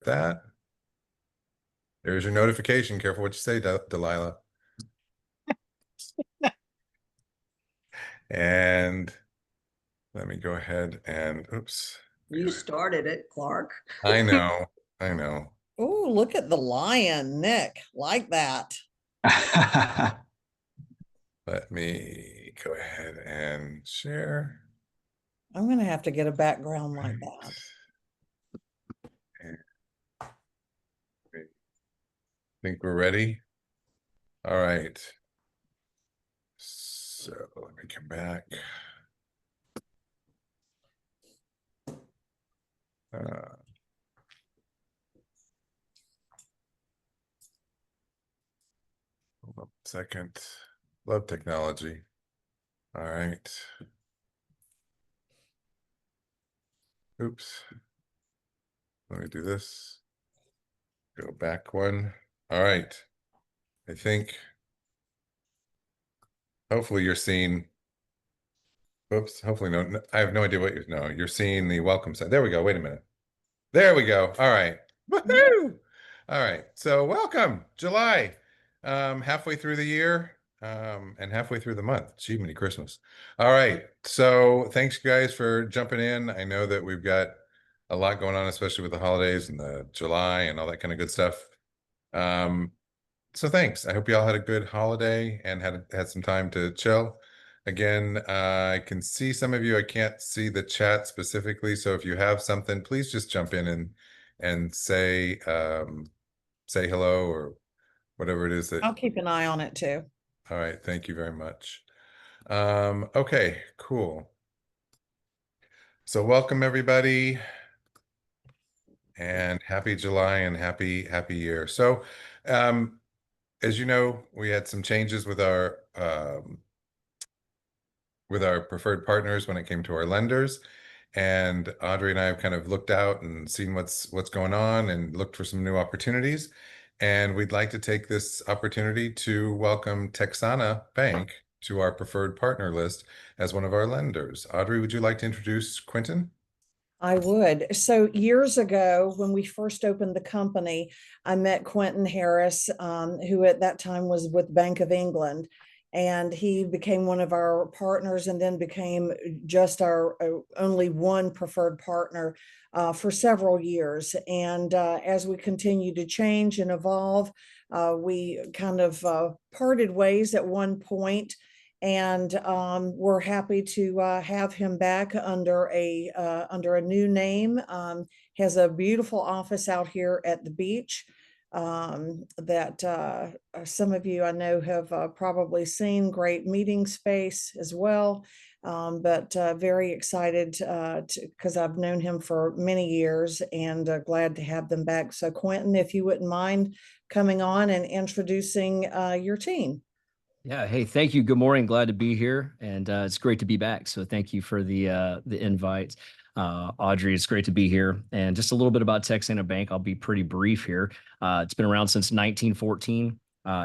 that. There's your notification. Careful what you say, Delilah. And let me go ahead and, oops. You started it, Clark. I know, I know. Oh, look at the lion, Nick. Like that. Let me go ahead and share. I'm going to have to get a background like that. And think we're ready? All right. So let me come back. Hold up a second. Love technology. All right. Oops. Let me do this. Go back one. All right. I think hopefully you're seeing. Oops. Hopefully no. I have no idea what you're. No, you're seeing the welcome sign. There we go. Wait a minute. There we go. All right. Woohoo! All right. So welcome, July. Halfway through the year. And halfway through the month. Gee, many Christmas. All right. So thanks guys for jumping in. I know that we've got a lot going on, especially with the holidays and the July and all that kind of good stuff. So thanks. I hope you all had a good holiday and had some time to chill. Again, I can see some of you. I can't see the chat specifically. So if you have something, please just jump in and say hello or whatever it is that. I'll keep an eye on it too. All right. Thank you very much. Okay, cool. So welcome everybody and happy July and happy year. So as you know, we had some changes with our preferred partners when it came to our lenders. And Audrey and I have kind of looked out and seen what's going on and looked for some new opportunities. And we'd like to take this opportunity to welcome Texana Bank to our preferred partner list as one of our lenders. Audrey, would you like to introduce Quentin? I would. So years ago, when we first opened the company, I met Quentin Harris, who at that time was with Bank of England. And he became one of our partners and then became just our only one preferred partner for several years. And as we continue to change and evolve, we kind of parted ways at one point. And we're happy to have him back under a new name. Has a beautiful office out here at the beach that some of you I know have probably seen. Great meeting space as well. But very excited because I've known him for many years and glad to have them back. So Quentin, if you wouldn't mind coming on and introducing your team. Yeah. Hey, thank you. Good morning. Glad to be here, and it's great to be back. So thank you for the invite, Audrey. It's great to be here. And just a little bit about Texana Bank. I'll be pretty brief here. It's been around since 1914.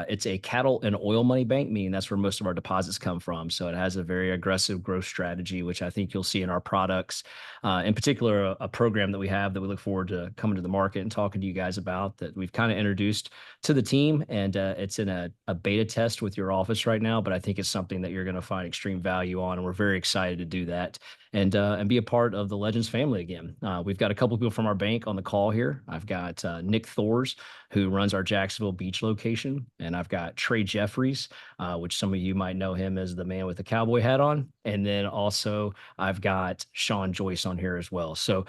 It's a cattle and oil money bank, meaning that's where most of our deposits come from. So it has a very aggressive growth strategy, which I think you'll see in our products. In particular, a program that we have that we look forward to coming to the market and talking to you guys about that we've kind of introduced to the team. And it's in a beta test with your office right now, but I think it's something that you're going to find extreme value on. And we're very excited to do that and be a part of the Legends family again. We've got a couple of people from our bank on the call here. I've got Nick Thors, who runs our Jacksonville Beach location. And I've got Trey Jeffries, which some of you might know him as the man with the cowboy hat on. And then also I've got Sean Joyce on here as well. So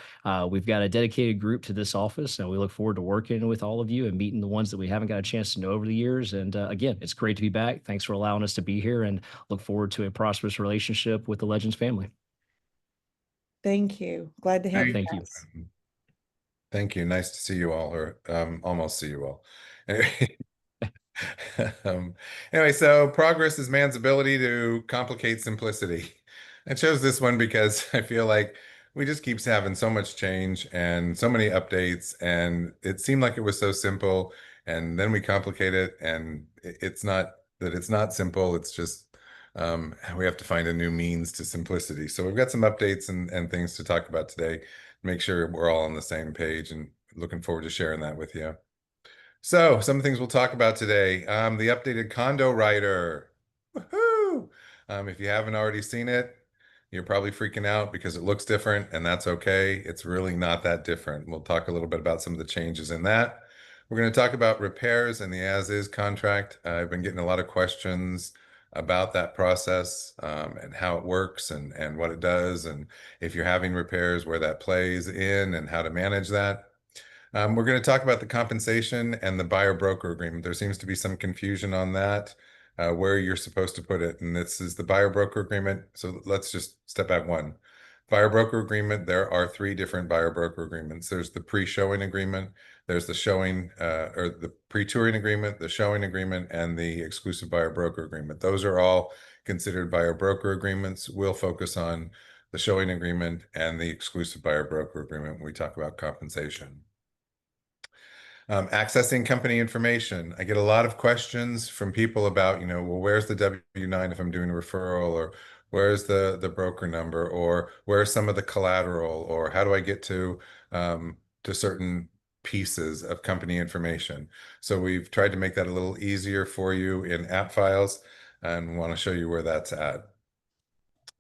we've got a dedicated group to this office, and we look forward to working with all of you and meeting the ones that we haven't got a chance to know over the years. And again, it's great to be back. Thanks for allowing us to be here, and look forward to a prosperous relationship with the Legends family. Thank you. Glad to have you. Thank you. Thank you. Nice to see you all, or almost see you all. Anyway, so progress is man's ability to complicate simplicity. I chose this one because I feel like we just keeps having so much change and so many updates, and it seemed like it was so simple, and then we complicate it, and it's not that it's not simple. It's just we have to find a new means to simplicity. So we've got some updates and things to talk about today. Make sure we're all on the same page and looking forward to sharing that with you. So some things we'll talk about today. The updated Condo writer. Woohoo! If you haven't already seen it, you're probably freaking out because it looks different, and that's okay. It's really not that different. We'll talk a little bit about some of the changes in that. We're going to talk about repairs and the as-is contract. I've been getting a lot of questions about that process, and how it works and what it does, and if you're having repairs, where that plays in and how to manage that. We're going to talk about the compensation and the buyer broker agreement. There seems to be some confusion on that, where you're supposed to put it. And this is the buyer broker agreement. So let's just step back one. Buyer broker agreement, there are three different buyer broker agreements. There's the pre-showing agreement, there's the showing or the pre-touring agreement, the showing agreement, and the exclusive buyer broker agreement. Those are all considered buyer broker agreements. We'll focus on the showing agreement and the exclusive buyer broker agreement when we talk about compensation. Accessing company information. I get a lot of questions from people about, well, where's the W-9 if I'm doing a referral, or where's the broker number, or where's some of the collateral, or how do I get to certain pieces of company information. So we've tried to make that a little easier for you in app files, and want to show you where that's at.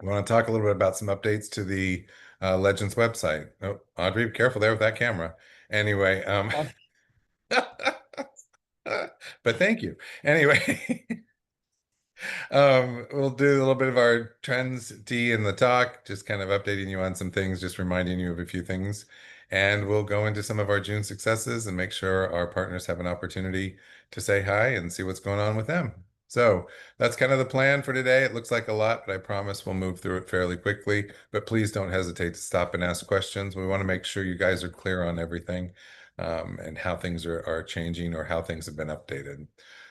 I want to talk a little bit about some updates to the Legends website. Oh, Audrey, be careful there with that camera. Anyway, but thank you. Anyway, we'll do a little bit of our trends tea in the talk, just kind of updating you on some things, just reminding you of a few things. And we'll go into some of our June successes and make sure our partners have an opportunity to say hi and see what's going on with them. So that's kind of the plan for today. It looks like a lot, but I promise we'll move through it fairly quickly. But please don't hesitate to stop and ask questions. We want to make sure you guys are clear on everything, and how things are changing or how things have been updated.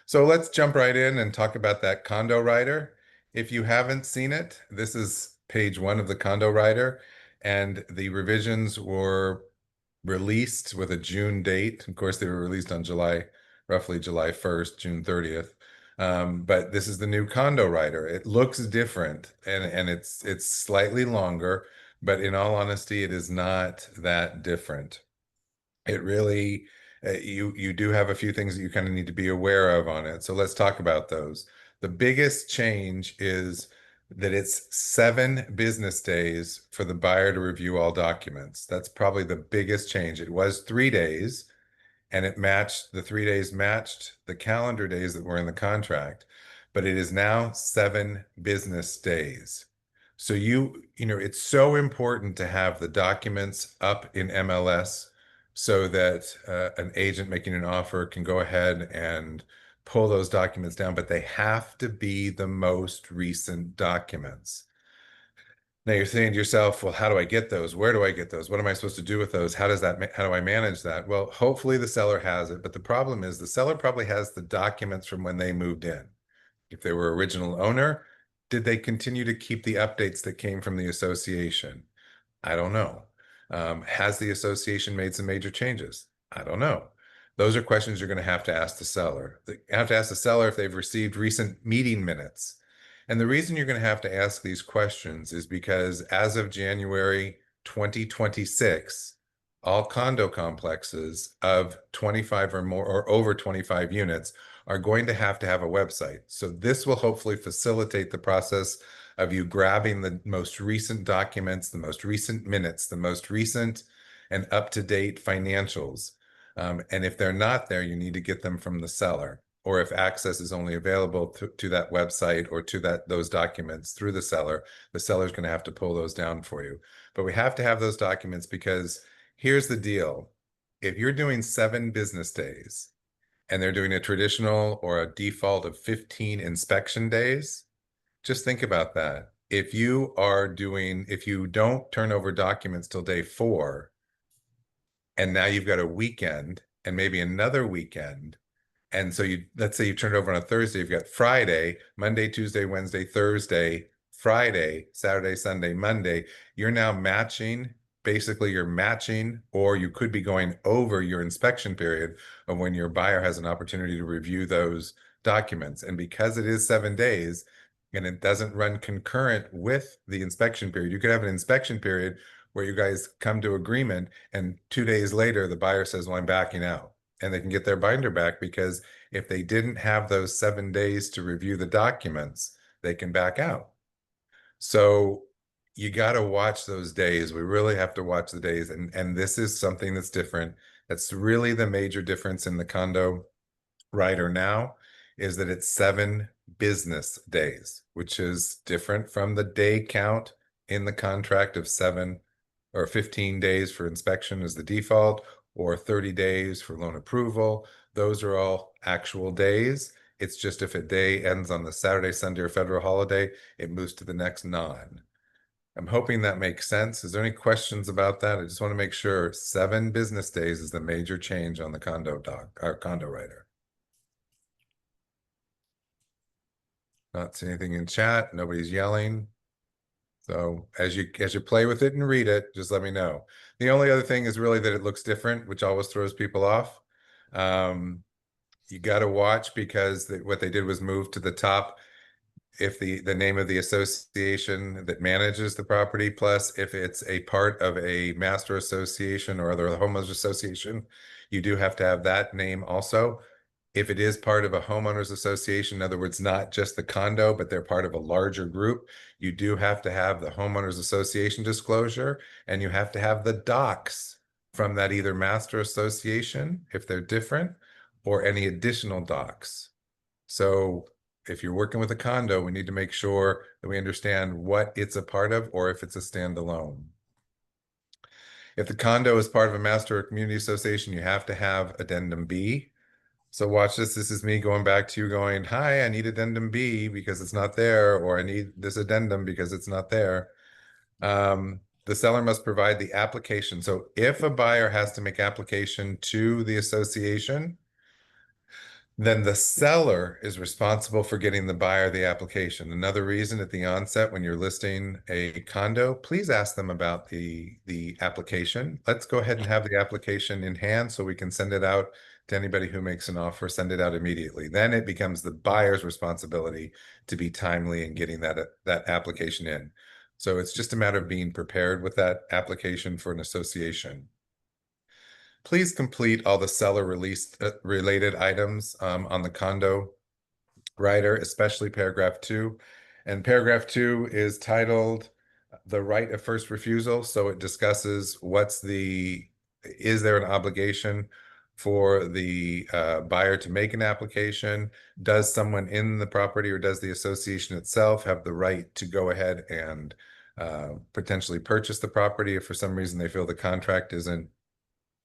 So let's jump right in and talk about that Condo writer. If you haven't seen it, this is page 1 of the Condo writer, and the revisions were released with a June date. Of course, they were released on roughly July 1st, June 30th. But this is the new Condo writer. It looks different, and it's slightly longer, but in all honesty, it is not that different. It really, you do have a few things that you kind of need to be aware of on it. So let's talk about those. The biggest change is that it's 7 business days for the buyer to review all documents. That's probably the biggest change. It was 3 days, and the 3 days matched the calendar days that were in the contract, but it is now 7 business days. So it's so important to have the documents up in MLS so that an agent making an offer can go ahead and pull those documents down, but they have to be the most recent documents. Now you're saying to yourself, well, how do I get those? Where do I get those? What am I supposed to do with those? How do I manage that? Well, hopefully the seller has it, but the problem is the seller probably has the documents from when they moved in. If they were original owner, did they continue to keep the updates that came from the association? I don't know. Has the association made some major changes? I don't know. Those are questions you're going to have to ask the seller. You have to ask the seller if they've received recent meeting minutes. And the reason you're going to have to ask these questions is because as of January 2026, all condo complexes of 25 or more or over 25 units are going to have a website. So this will hopefully facilitate the process of you grabbing the most recent documents, the most recent minutes, the most recent and up-to-date financials. And if they're not there, you need to get them from the seller. Or if access is only available to that website or to those documents through the seller's going to have to pull those down for you. But we have to have those documents because here's the deal. If you're doing 7 business days and they're doing a traditional or a default of 15 inspection days, just think about that. If you don't turn over documents till day 4, and now you've got a weekend and maybe another weekend, and so let's say you turned over on a Thursday, you've got Friday, Monday, Tuesday, Wednesday, Thursday, Friday, Saturday, Sunday, Monday. You're now matching, or you could be going over your inspection period of when your buyer has an opportunity to review those documents. And because it is 7 days and it doesn't run concurrent with the inspection period, you could have an inspection period where you guys come to agreement and 2 days later the buyer says, well, I'm backing out, and they can get their binder back, because if they didn't have those 7 days to review the documents, they can back out. So you got to watch those days. We really have to watch the days. And this is something that's different. That's really the major difference in the condo rider now, is that it's 7 business days, which is different from the day count in the contract of 7 or 15 days for inspection as the default, or 30 days for loan approval. Those are all actual days. It's just if a day ends on the Saturday, Sunday, or federal holiday, it moves to the next non. I'm hoping that makes sense. Is there any questions about that? I just want to make sure 7 business days is the major change on the condo condo rider. Not see anything in chat. Nobody's yelling. So as you play with it and read it, just let me know. The only other thing is really that it looks different, which always throws people off. You got to watch, because what they did was move to the top if the name of the association that manages the property, plus if it's a part of a master association or other homeowners association, you do have to have that name also. If it is part of a homeowners association, in other words, not just the condo, but they're part of a larger group, you do have to have the homeowners association disclosure, and you have to have the docs from that either master association, if they're different, or any additional docs. So if you're working with a condo, we need to make sure that we understand what it's a part of, or if it's a standalone. If the condo is part of a master or community association, you have to have addendum B. So watch this. This is me going back to you going, hi, I need addendum B because it's not there, or I need this addendum because it's not there. The seller must provide the application. So if a buyer has to make application to the association, then the seller is responsible for getting the buyer the application. Another reason at the onset, when you're listing a condo, please ask them about the application. Let's go ahead and have the application in hand so we can send it out to anybody who makes an offer, send it out immediately. Then it becomes the buyer's responsibility to be timely in getting that application in. So it's just a matter of being prepared with that application for an association. Please complete all the seller release related items on the condo rider, especially paragraph 2. And paragraph 2 is titled the right of first refusal. So it discusses is there an obligation for the buyer to make an application? Does someone in the property, or does the association itself have the right to go ahead and potentially purchase the property if for some reason they feel the contract isn't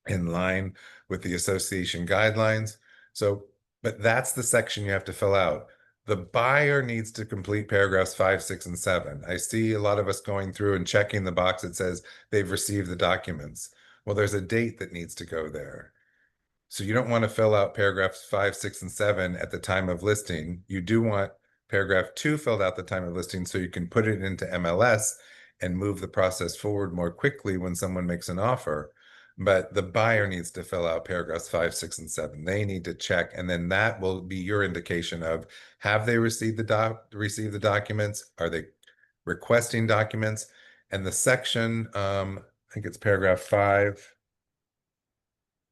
in line with the association guidelines? So, but that's the section you have to fill out. The buyer needs to complete paragraphs 5, 6, and 7. I see a lot of us going through and checking the box that says they've received the documents. Well, there's a date that needs to go there. So you don't want to fill out paragraphs 5, 6, and 7 at the time of listing. You do want paragraph 2 filled out at the time of listing so you can put it into MLS and move the process forward more quickly when someone makes an offer. But the buyer needs to fill out paragraphs 5, 6, and 7. They need to check, and then that will be your indication of, have they received the documents? Are they requesting documents? And the section, I think it's paragraph 5.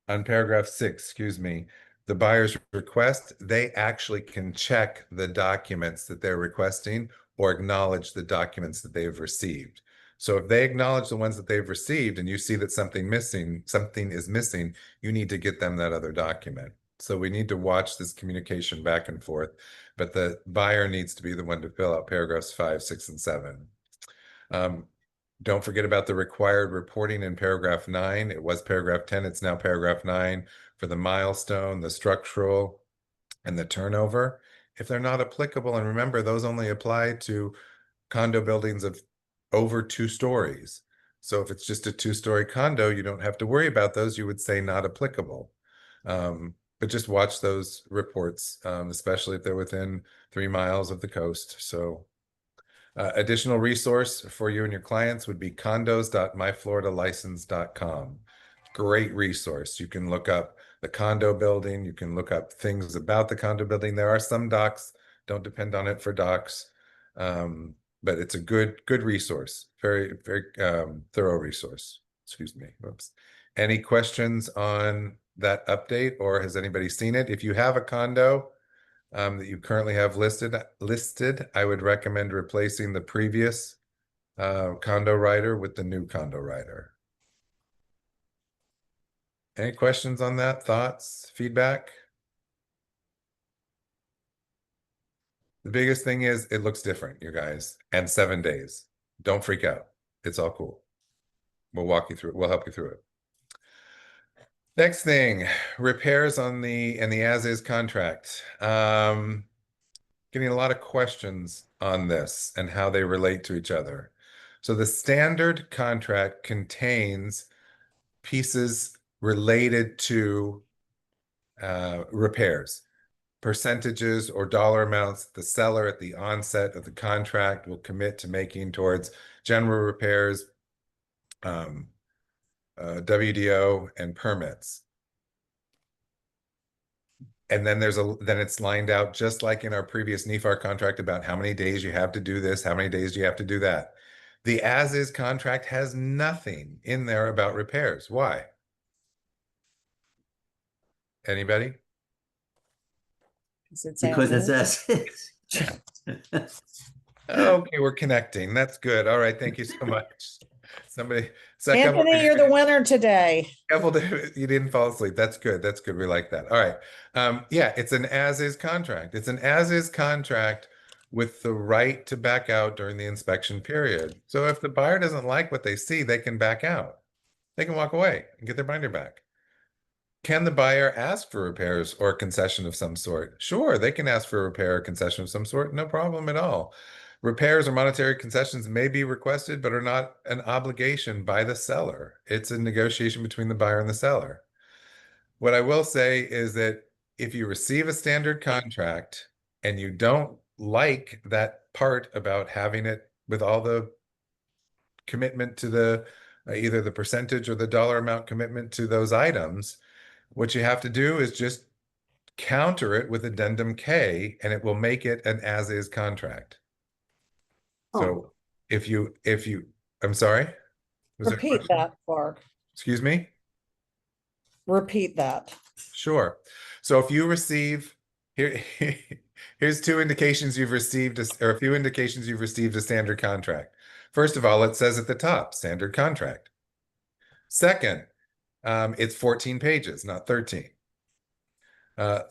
On paragraph 6, excuse me, the buyer's request, they actually can check the documents that they're requesting or acknowledge the documents that they've received. So if they acknowledge the ones that they've received and you see that something is missing, you need to get them that other document. So we need to watch this communication back and forth, but the buyer needs to be the one to fill out paragraphs 5, 6, and 7. Don't forget about the required reporting in paragraph 9. It was paragraph 10. It's now paragraph 9 for the milestone, the structural, and the turnover. If they're not applicable, and remember, those only apply to condo buildings of over 2 stories. So if it's just a 2-story condo, you don't have to worry about those. You would say not applicable. But just watch those reports, especially if they're within 3 miles of the coast. So additional resource for you and your clients would be condos.myfloridalicense.com. Great resource. You can look up the condo building. You can look up things about the condo building. There are some docs. Don't depend on it for docs. but it's a good resource. Very, very thorough resource. Excuse me. Whoops. Any questions on that update, or has anybody seen it? If you have a condo that you currently have listed, I would recommend replacing the previous condo writer with the new condo writer. Any questions on that? Thoughts, feedback? The biggest thing is it looks different, you guys, and 7 days. Don't freak out. It's all cool. We'll walk you through it. We'll help you through it. Next thing, repairs on the as-is contract. Getting a lot of questions on this and how they relate to each other. So the standard contract contains pieces related to repairs, percentages or dollar amounts the seller at the onset of the contract will commit to making towards general repairs, WDO, and permits. And then then it's lined out just like in our previous NEFAR contract about how many days you have to do this, how many days do you have to do that. The as-is contract has nothing in there about repairs. Why? Anybody? Because it's as as. Okay, we're connecting. That's good. All right, thank you so much. Somebody, Anthony, you're the winner today. you didn't fall asleep. That's good. That's good. We like that. All right. Yeah, it's an as-is contract. It's an as-is contract with the right to back out during the inspection period. So if the buyer doesn't like what they see, they can back out. They can walk away and get their binder back. Can the buyer ask for repairs or concession of some sort? Sure, they can ask for a repair or concession of some sort. No problem at all. Repairs or monetary concessions may be requested, but are not an obligation by the seller. It's a negotiation between the buyer and the seller. What I will say is that if you receive a standard contract and you don't like that part about having it with all the commitment to the either the percentage or the dollar amount commitment to those items, what you have to do is just counter it with addendum K, and it will make it an as-is contract. So if you, I'm sorry? Was there a Repeat question? that, Clark. Excuse me? Repeat that. Sure. So if you receive, here's two indications you've received, or a few indications you've received a standard contract. First of all, it says at the top, standard contract. Second, it's 14 pages, not 13.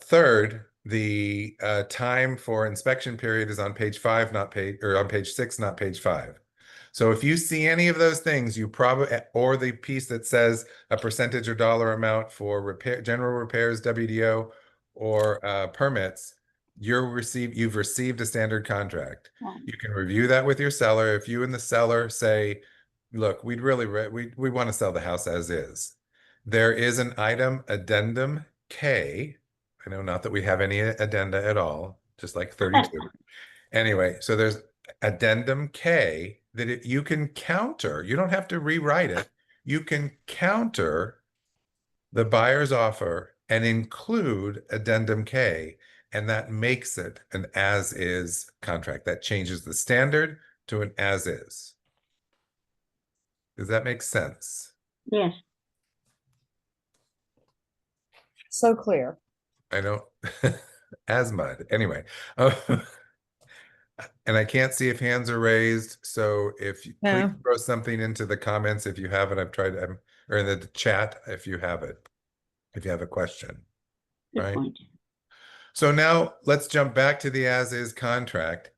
Third, the time for inspection period is on page 5, on page 6, not page 5. So if you see any of those things, you probably, or the piece that says a percentage or dollar amount for general repairs, WDO, or permits, you've received a standard contract. You can review that with your seller. If you and the seller say, look, we want to sell the house as is. There is an item addendum K. I know not that we have any addenda at all, just like 32. Anyway, so there's addendum K that you can counter. You don't have to rewrite it. You can counter the buyer's offer and include addendum K, and that makes it an as-is contract. That changes the standard to an as-is. Does that make sense? Yes. So clear. I know, as mud. Anyway, and I can't see if hands are raised. So if you No. please throw something into the comments if you have it. I've tried, or in the chat if you have it, if you have a question. Good Right. point. So now let's jump back to the as-is contract.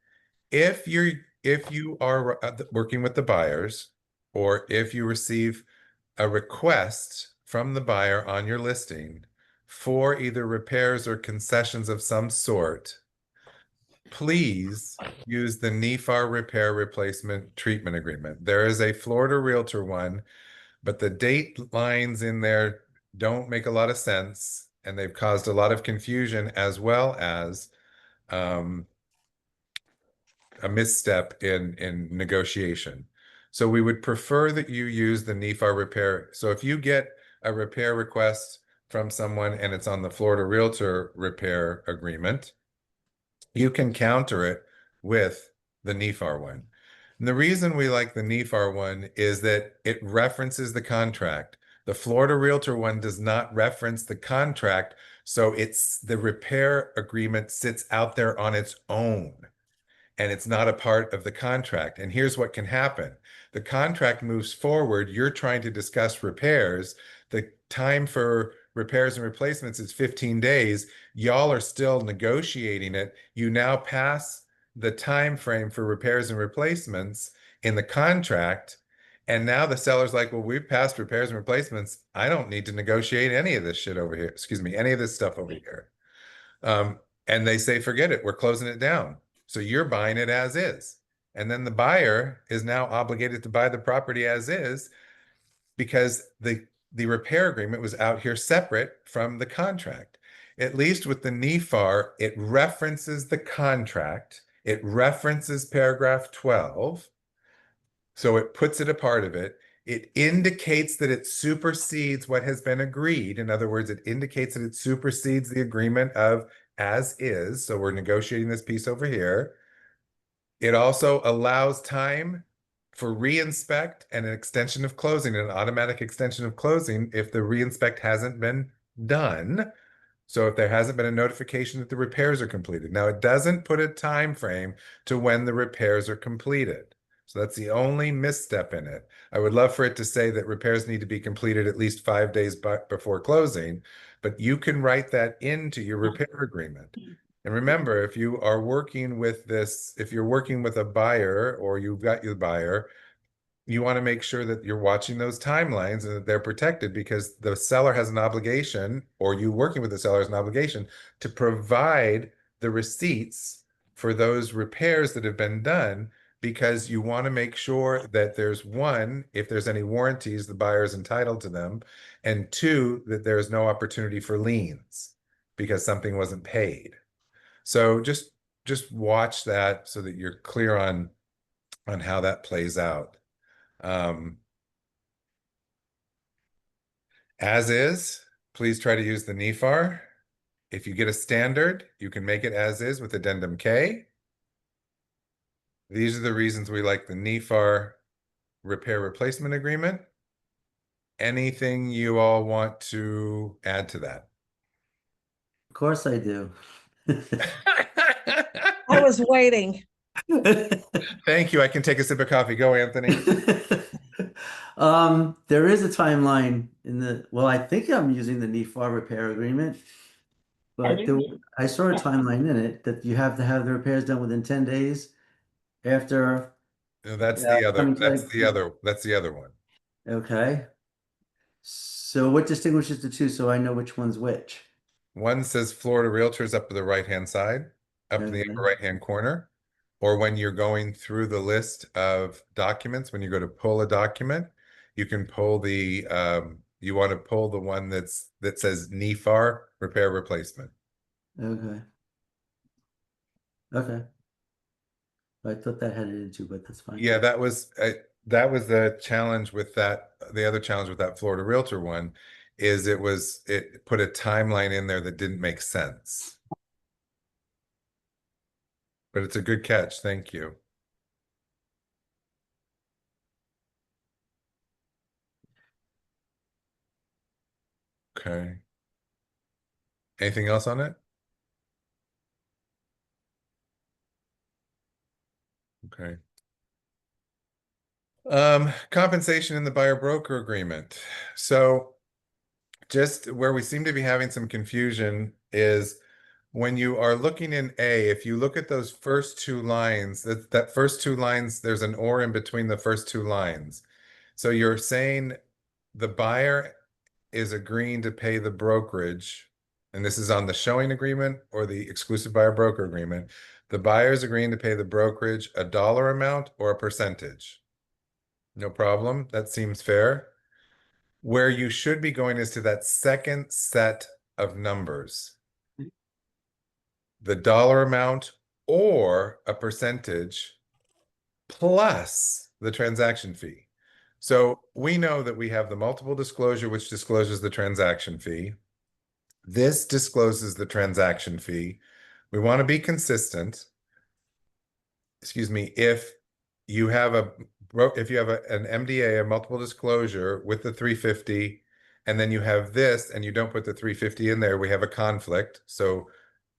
If you are working with the buyers, or if you receive a request from the buyer on your listing for either repairs or concessions of some sort, please use the NEFAR repair replacement treatment agreement. There is a Florida Realtor one, but the date lines in there don't make a lot of sense, and they've caused a lot of confusion, as well as a misstep in negotiation. So we would prefer that you use the NEFAR repair. So if you get a repair request from someone and it's on the Florida Realtor repair agreement, you can counter it with the NEFAR one. And the reason we like the NEFAR one is that it references the contract. The Florida Realtor one does not reference the contract, so it's the repair agreement sits out there on its own, and it's not a part of the contract. And here's what can happen. The contract moves forward. You're trying to discuss repairs. The time for repairs and replacements is 15 days. Y'all are still negotiating it. You now pass the time frame for repairs and replacements in the contract. And now the seller's like, well, we've passed repairs and replacements. I don't need to negotiate any of this shit over here. Excuse me, any of this stuff over here. And they say, forget it, we're closing it down. So you're buying it as is. And then the buyer is now obligated to buy the property as is because the repair agreement was out here separate from the contract. At least with the NEFAR, it references the contract. It references paragraph 12. So it puts it a part of it. It indicates that it supersedes what has been agreed. In other words, it indicates that it supersedes the agreement of as is. So we're negotiating this piece over here. It also allows time for reinspect and an extension of closing, an automatic extension of closing if the reinspect hasn't been done. So if there hasn't been a notification that the repairs are completed. Now it doesn't put a time frame to when the repairs are completed. So that's the only misstep in it. I would love for it to say that repairs need to be completed at least 5 days before closing, but you can write that into your repair agreement. And remember, if you are working with this, if you're working with a buyer or you've got your buyer, you want to make sure that you're watching those timelines and that they're protected because the seller has an obligation, or you working with the seller has an obligation to provide the receipts for those repairs that have been done, because you want to make sure that there's one, if there's any warranties, the buyer is entitled to them, and two, that there's no opportunity for liens because something wasn't paid. So just watch that so that you're clear on how that plays out. As is, please try to use the NEFAR. If you get a standard, you can make it as is with addendum K. These are the reasons we like the NEFAR repair replacement agreement. Anything you all want to add to that? Of course I do. I was waiting. Thank you. I can take a sip of coffee. Go, Anthony. There is a timeline in well, I think I'm using the NEFAR repair agreement, but I saw a timeline in it that you have to have the repairs done within 10 days after. No, that's Yeah, the other. coming That's to- the other. That's the other one. Okay. So what distinguishes the two so I know which one's which? One says Florida Realtors up to the right-hand side, up in the Okay. upper right-hand corner. Or when you're going through the list of documents, when you go to pull a document, you can pull the you want to pull the one that says NEFAR repair replacement. Okay. Okay. I thought that had it into, but that's fine. Yeah, that was the challenge with that. The other challenge with that Florida Realtor one is it put a timeline in there that didn't make sense. But it's a good catch. Thank you. Okay. Anything else on it? Okay. Compensation in the buyer broker agreement. So just where we seem to be having some confusion is when you are looking in A, if you look at those first two lines, that first two lines, there's an or in between the first two lines. So you're saying the buyer is agreeing to pay the brokerage, and this is on the showing agreement or the exclusive buyer broker agreement. The buyer is agreeing to pay the brokerage a dollar amount or a percentage. No problem. That seems fair. Where you should be going is to that second set of numbers. The dollar amount or a percentage plus the transaction fee. So we know that we have the multiple disclosure, which discloses the transaction fee. This discloses the transaction fee. We want to be consistent. Excuse me, if you have if you have an MDA, a multiple disclosure with the 350, and then you have this and you don't put the 350 in there, we have a conflict. So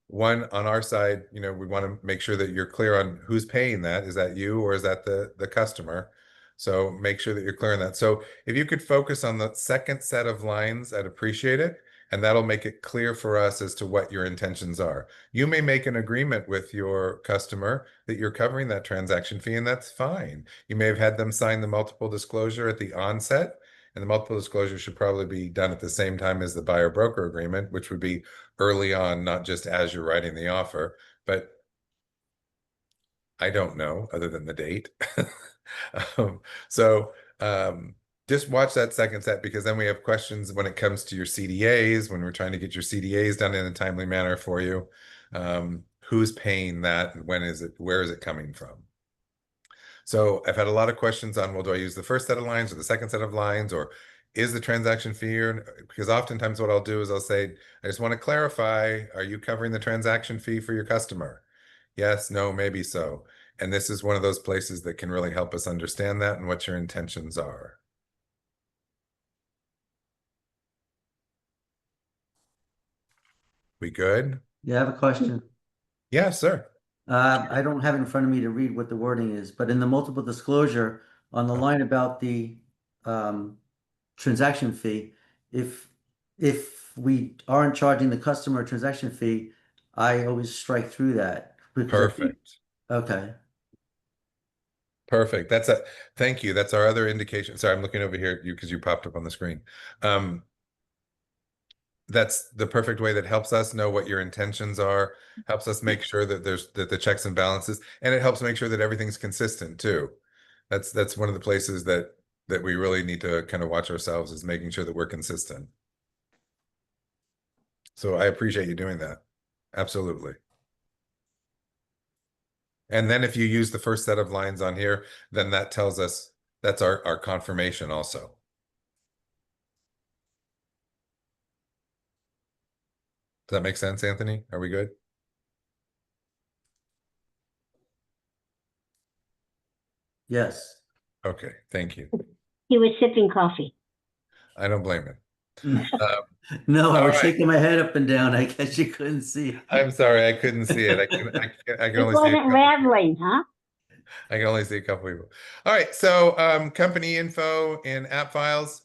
one on our side, we want to make sure that you're clear on who's paying that. Is that you or is that the customer? So make sure that you're clear on that. So if you could focus on the second set of lines, I'd appreciate it. And that'll make it clear for us as to what your intentions are. You may make an agreement with your customer that you're covering that transaction fee, and that's fine. You may have had them sign the multiple disclosure at the onset, and the multiple disclosure should probably be done at the same time as the buyer broker agreement, which would be early on, not just as you're writing the offer. But I don't know other than the date. um, so just watch that second set, because then we have questions when it comes to your CDAs, when we're trying to get your CDAs done in a timely manner for you. Who's paying that and when is it, where is it coming from? So I've had a lot of questions on, well, do I use the first set of lines or the second set of lines, or is the transaction fee? Because oftentimes what I'll do is I'll say, I just want to clarify, are you covering the transaction fee for your customer? Yes, no, maybe so. And this is one of those places that can really help us understand that and what your intentions are. We good? Yeah, I have a question. Yeah, sir. I don't have it in front of me to read what the wording is, but in the multiple disclosure on the line about the transaction fee, if we aren't charging the customer a transaction fee, I always strike through that. Perfect. Okay. Perfect. Thank you. That's our other indication. Sorry, I'm looking over here at you because you popped up on the screen. That's the perfect way that helps us know what your intentions are, helps us make sure that that the checks and balances, and it helps make sure that everything's consistent too. That's one of the places that we really need to kind of watch ourselves, is making sure that we're consistent. So I appreciate you doing that. Absolutely. And then if you use the first set of lines on here, then that tells us that's our confirmation also. Does that make sense, Anthony? Are we good? Yes. Okay, thank you. He was sipping coffee. I don't blame him. No, I all was right. shaking my head up and down. I guess you couldn't see. I'm sorry, I couldn't see it. I can It only see wasn't rattling, huh? I can only see a couple people. All right, so company info in app files.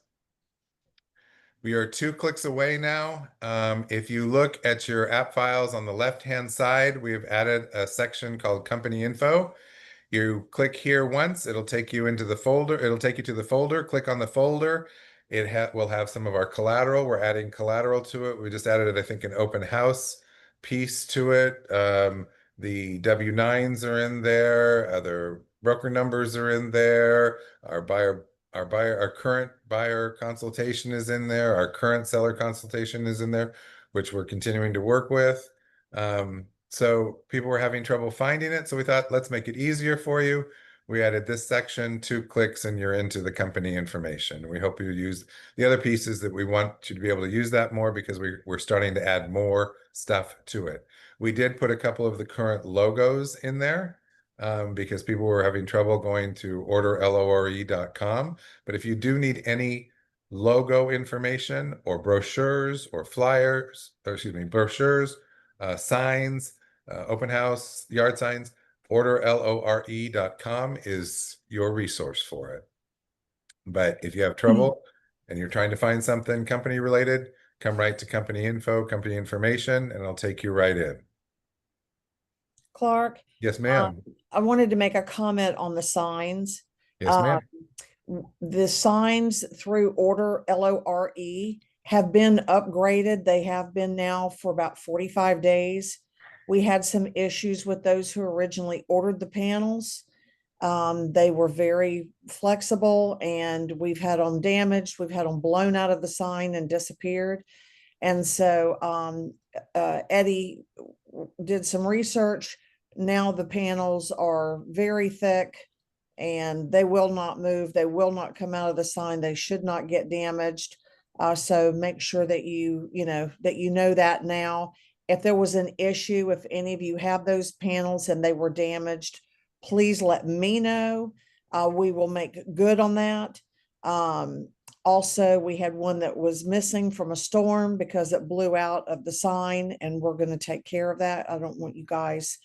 We are 2 clicks away now. If you look at your app files on the left-hand side, we have added a section called company info. You click here once, it'll take you into the folder. It'll take you to the folder. Click on the folder. It will have some of our collateral. We're adding collateral to it. We just added, I think, an open house piece to it. The W-9s are in there. Other broker numbers are in there. Our current buyer consultation is in there. Our current seller consultation is in there, which we're continuing to work with. So people were having trouble finding it. So we thought, let's make it easier for you. We added this section, 2 clicks, and you're into the company information. We hope you use the other pieces that we want you to be able to use that more, because we're starting to add more stuff to it. We did put a couple of the current logos in there because people were having trouble going to orderlore.com. But if you do need any logo information or brochures or flyers, or excuse me, brochures, signs, open house, yard signs, orderlore.com is your resource for it. But if you have trouble and you're trying to find something company related, come right to company info, company information, and I'll take you right in. Clark, Yes, ma'am. I wanted to make a comment on the signs. Yes, ma'am. The signs through Order LORE have been upgraded. They have been now for about 45 days. We had some issues with those who originally ordered the panels. They were very flexible, and we've had them damaged. We've had them blown out of the sign and disappeared. And so Eddie did some research. Now the panels are very thick and they will not move. They will not come out of the sign. They should not get damaged. So make sure that you know that now. If there was an issue, if any of you have those panels and they were damaged, please let me know. We will make good on that. Also, we had one that was missing from a storm because it blew out of the sign, and we're going to take care of that. I don't want you guys,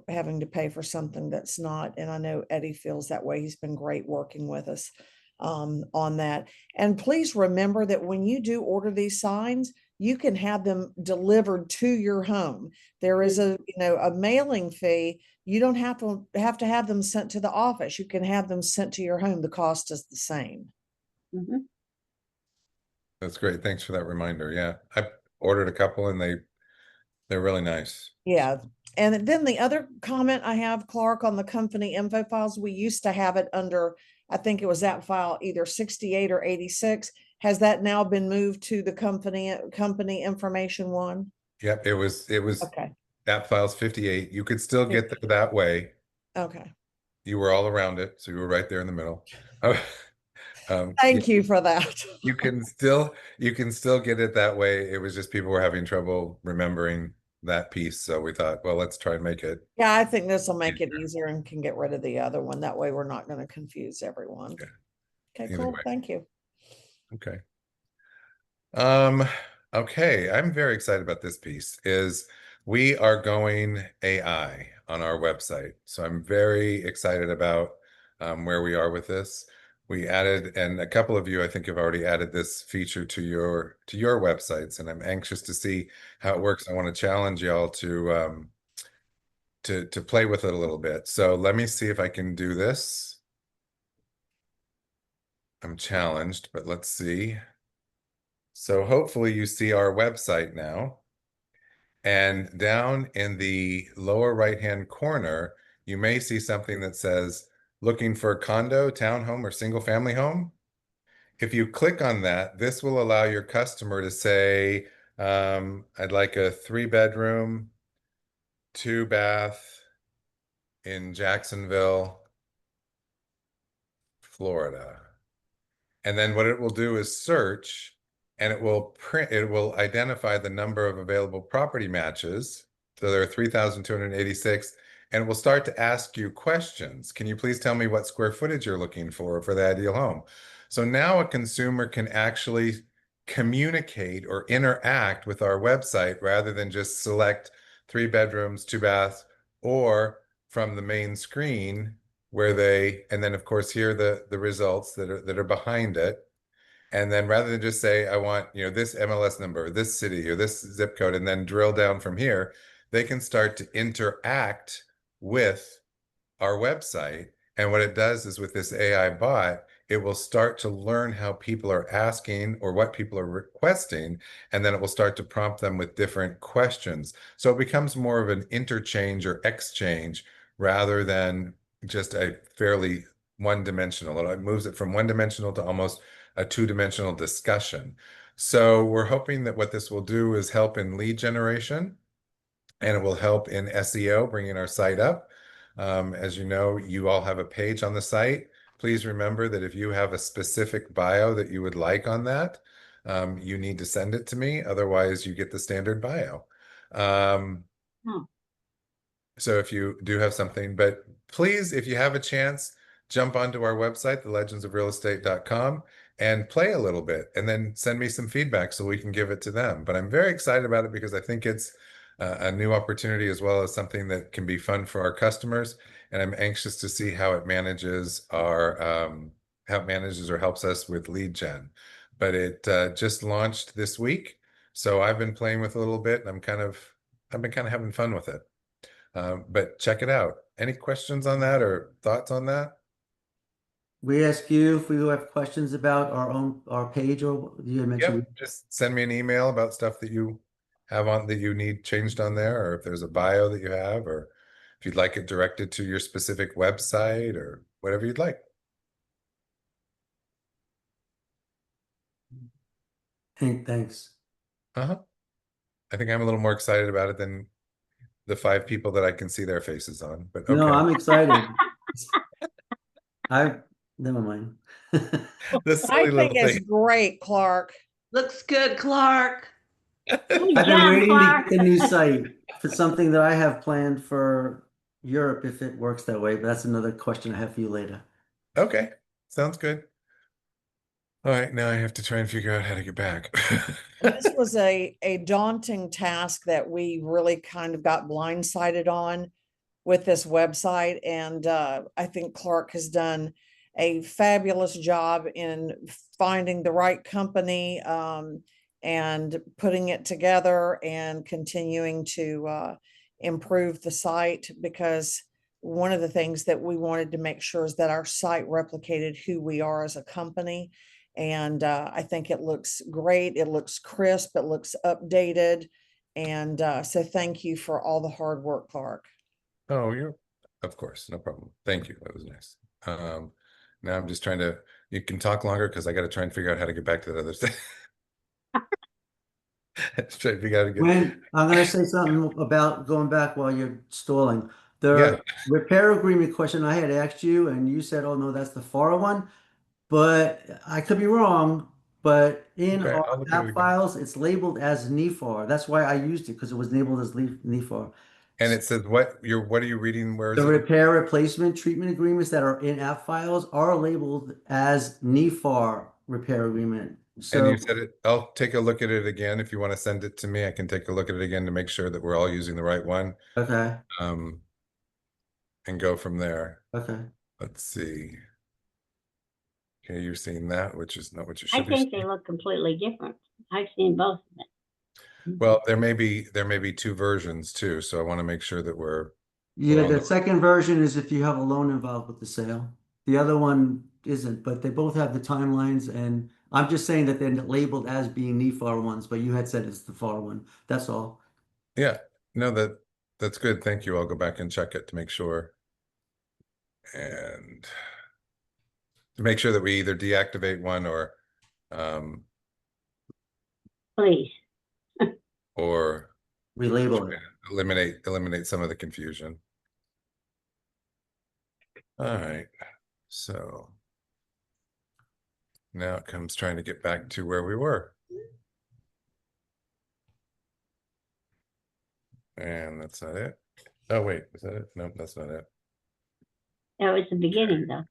having to pay for something that's not. And I know Eddie feels that way. He's been great working with us on that. And please remember that when you do order these signs, you can have them delivered to your home. There is a mailing fee. You don't have to have them sent to the office. You can have them sent to your home. The cost is the same. Mhm. That's great. Thanks for that reminder. Yeah, I ordered a couple and they're really nice. Yeah. And then the other comment I have, Clark, on the company info files, we used to have it under, I think it was that file either 68 or 86. Has that now been moved to the company information one? Yep, it was Okay. that file's 58. You could still get there that way. Okay. You were all around it, so you were right there in the middle. Thank you for that. You can still get it that way. It was just people were having trouble remembering that piece, so we thought, well, let's try and make it. Yeah, I think this will make it easier and can get rid of the other one. That way we're not going to confuse everyone. Yeah. Okay, Either cool. way. Thank you. Okay. Okay, I'm very excited about this piece. We are going AI on our website. So I'm very excited about where we are with this. We added, and a couple of you, I think, have already added this feature to your websites, and I'm anxious to see how it works. I want to challenge y'all to play with it a little bit. So let me see if I can do this. I'm challenged, but let's see. So hopefully you see our website now. And down in the lower right-hand corner, you may see something that says, looking for a condo, townhome, or single-family home. If you click on that, this will allow your customer to say, I'd like a 3-bedroom, 2-bath in Jacksonville, Florida. And then what it will do is search, and it will identify the number of available property matches. So there are 3,286, and it will start to ask you questions. Can you please tell me what square footage you're looking for the ideal home? So now a consumer can actually communicate or interact with our website rather than just select 3 bedrooms, 2 baths, or from the main screen and then of course here are the results that are behind it. And then rather than just say, I want, this MLS number, this city, or this zip code, and then drill down from here, they can start to interact with our website. And what it does is with this AI bot, it will start to learn how people are asking or what people are requesting, and then it will start to prompt them with different questions. So it becomes more of an interchange or exchange rather than just a fairly one-dimensional. It moves it from one-dimensional to almost a two-dimensional discussion. So we're hoping that what this will do is help in lead generation, and it will help in SEO, bringing our site up. As you know, you all have a page on the site. Please remember that if you have a specific bio that you would like on that, you need to send it to me. Otherwise, you get the standard bio. So if you do have something, but please, if you have a chance, jump onto our website, thelegendsofrealestate.com, and play a little bit, and then send me some feedback so we can give it to them. But I'm very excited about it because I think it's a new opportunity as well as something that can be fun for our customers. And I'm anxious to see how it manages or helps us with lead gen. But it just launched this week, so I've been playing with it a little bit, and I've been kind of having fun with it. But check it out. Any questions on that or thoughts on that? We ask you if we have questions about our page, or you had mentioned. Yep, just send me an email about stuff that you have on that you need changed on there, or if there's a bio that you have, or if you'd like it directed to your specific website or whatever you'd like. Thanks. I think I'm a little more excited about it than the 5 people that I can see their faces on, but okay. No, I'm excited. Never mind. This I silly little think it's thing. great, Clark. Looks good, Clark. Good I've been job, waiting to Clark. get the new site for something that I have planned for Europe if it works that way, but that's another question I have for you later. Okay, sounds good. All right, now I have to try and figure out how to get back. This was a daunting task that we really kind of got blindsided on with this website. And I think Clark has done a fabulous job in finding the right company and putting it together and continuing to improve the site, because one of the things that we wanted to make sure is that our site replicated who we are as a company. And I think it looks great. It looks crisp. It looks updated. And so thank you for all the hard work, Clark. Oh, of course, no problem. Thank you. That was nice. Now I'm just trying to, you can talk longer because I got to try and figure out how to get back to that other thing. Try to figure out how to get. When I'm going to say something about going back while you're stalling. Yeah. The repair agreement question I had asked you, and you said, "Oh no, that's the FAR one," but I could be wrong. But in Okay, our I'll look at it app again. files, it's labeled as NIFAR. That's why I used it, because it was labeled as NIFAR. And it says what are you reading? Where is The it? repair replacement treatment agreements that are in app files are labeled as NIFAR repair agreement. And you So, said it, I'll take a look at it again. If you want to send it to me, I can take a look at it again to make sure that we're all using the right one. okay, And go from there. okay. Let's see. Okay, you're seeing that, which is not what you I should be think they seeing. look completely different. I've seen both of them. Well, there may be two versions too, so I want to make sure that we're Yeah, on the the. second version is if you have a loan involved with the sale. The other one isn't, but they both have the timelines, and I'm just saying that they're labeled as being NIFAR ones, but you had said it's the FAR one. That's all. Yeah, no, that's good. Thank you. I'll go back and check it to make sure. And to make sure that we either deactivate one um Please. or Relabel it. eliminate some of the confusion. All right. So now it comes trying to get back to where we were. And that's not it. Oh, wait, is that it? No, that's not it. That was the beginning, though.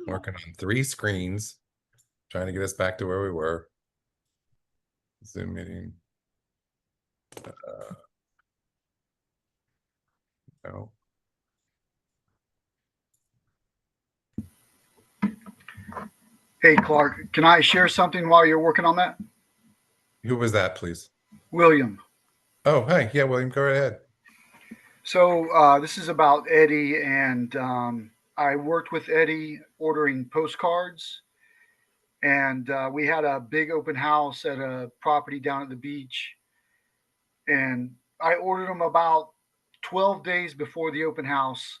Working on 3 screens, trying to get us back to where we were. Zoom meeting. No. Hey, Clark, can I share something while you're working on that? Who was that, please? William. Oh, hi. Yeah, William, go right ahead. So this is about Eddie, and I worked with Eddie ordering postcards, and we had a big open house at a property down at the beach, and I ordered them about 12 days before the open house,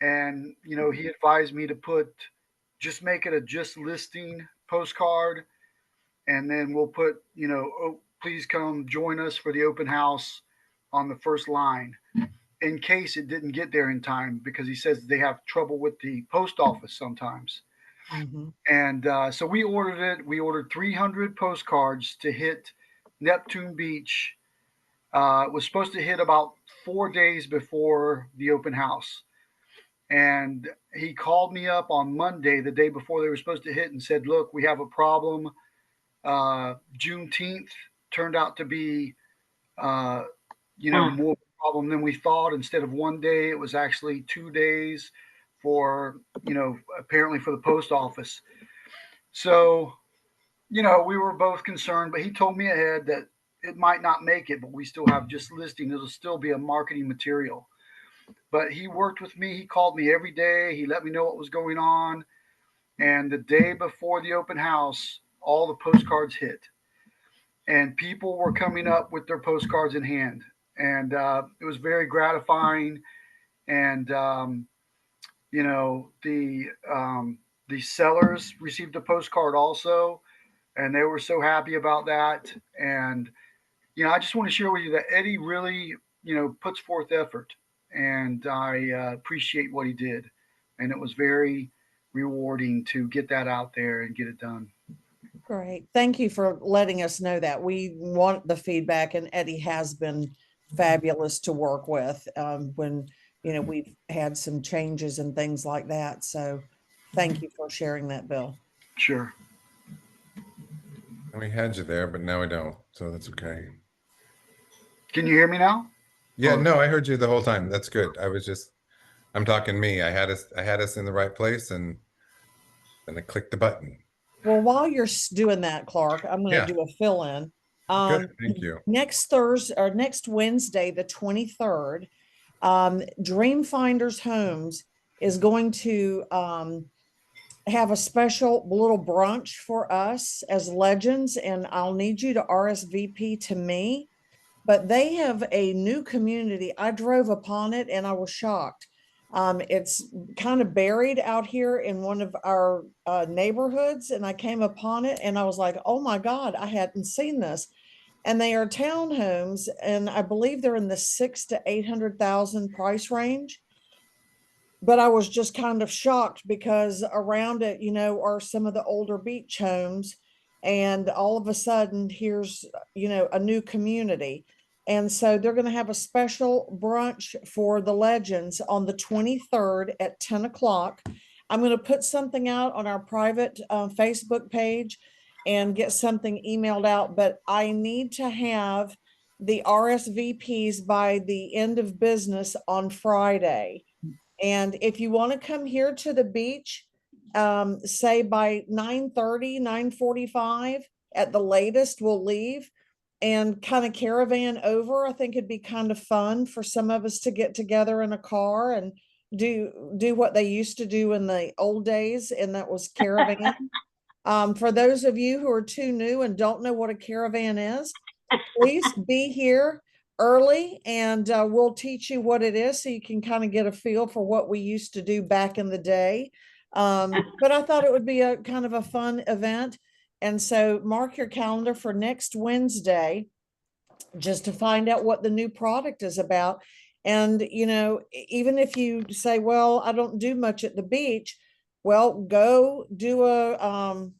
and he advised me to just make it a just listing postcard, and then we'll put, oh, please come join us for the open house on the first line, in case it didn't get there in time, because he says they have trouble with the post office sometimes. Mm-hmm. And so we ordered it. We ordered 300 postcards to hit Neptune Beach. It was supposed to hit about 4 days before the open house. And he called me up on Monday, the day before they were supposed to hit, and said, look, we have a problem. Juneteenth turned out to be, more problem than we thought. Instead of 1 day, it was actually 2 days for, apparently for the post office. So, we were both concerned, but he told me ahead that it might not make it, but we still have just listing. It'll still be a marketing material. But he worked with me. He called me every day. He let me know what was going on. And the day before the open house, all the postcards hit. And people were coming up with their postcards in hand. And it was very gratifying. And, the sellers received a postcard also. And they were so happy about that. And, I just want to share with you that Eddie really, puts forth effort. And I appreciate what he did. And it was very rewarding to get that out there and get it done. Great. Thank you for letting us know that. We want the feedback, and Eddie has been fabulous to work with when, we've had some changes and things like that. So thank you for sharing that, Bill. Sure. And we had you there, but now we don't. So that's okay. Can you hear me now? Yeah, Or- no, I heard you the whole time. That's good. I'm talking me. I had us in the right place, and then I clicked the button. Well, while you're doing that, Clark, I'm going Yeah. to do a fill in. Good. Thank you. Next Thursday or next Wednesday, the 23rd, Dreamfinders Homes is going to have a special little brunch for us as legends, and I'll need you to RSVP to me. But they have a new community. I drove upon it and I was shocked. It's kind of buried out here in one of our neighborhoods, and I came upon it and I was like, oh my God, I hadn't seen this. And they are townhomes, and I believe they're in the 600,000 to 800,000 price range. But I was just kind of shocked because around it, are some of the older beach homes, and all of a sudden here's, a new community. And so they're going to have a special brunch for the legends on the 23rd at 10 o'clock. I'm going to put something out on our private Facebook page and get something emailed out, but I need to have the RSVPs by the end of business on Friday. And if you want to come here to the beach, say by 9:30, 9:45 at the latest, we'll leave and kind of caravan over. I think it'd be kind of fun for some of us to get together in a car and do what they used to do in the old days, and that was caravan. For those of you who are too new and don't know what a caravan is, please be here early, and we'll teach you what it is so you can kind of get a feel for what we used to do back in the day. But I thought it would be a kind of a fun event. And so mark your calendar for next Wednesday just to find out what the new product is about. And, even if you say, well, I don't do much at the beach, well, go do a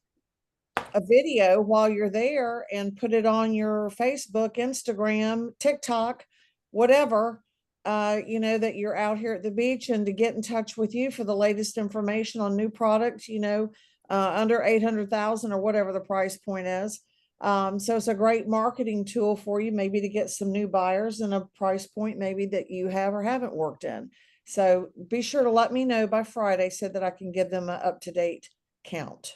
video while you're there and put it on your Facebook, Instagram, TikTok, whatever, that you're out here at the beach, and to get in touch with you for the latest information on new products, under 800,000 or whatever the price point is. So it's a great marketing tool for you, maybe to get some new buyers in a price point maybe that you have or haven't worked in. So be sure to let me know by Friday so that I can give them an up-to-date count.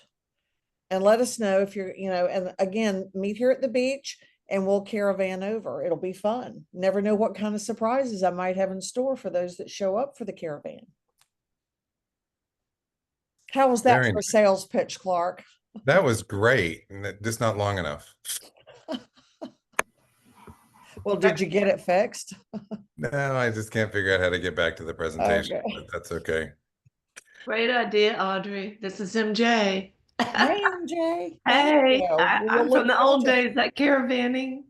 And let us know if you're, and again, meet here at the beach and we'll caravan over. It'll be fun. Never know what kind of surprises I might have in store for those that show up for the caravan. How was that Very for a nice. sales pitch, Clark? That was great. Just not long enough. Well, did you get it fixed? No, I just can't figure out how to get back to the presentation, Okay. but that's okay. Great idea, Audrey. This is MJ. Hey, MJ. Hey, We'll I'm look from the forward old to- days, that caravanning.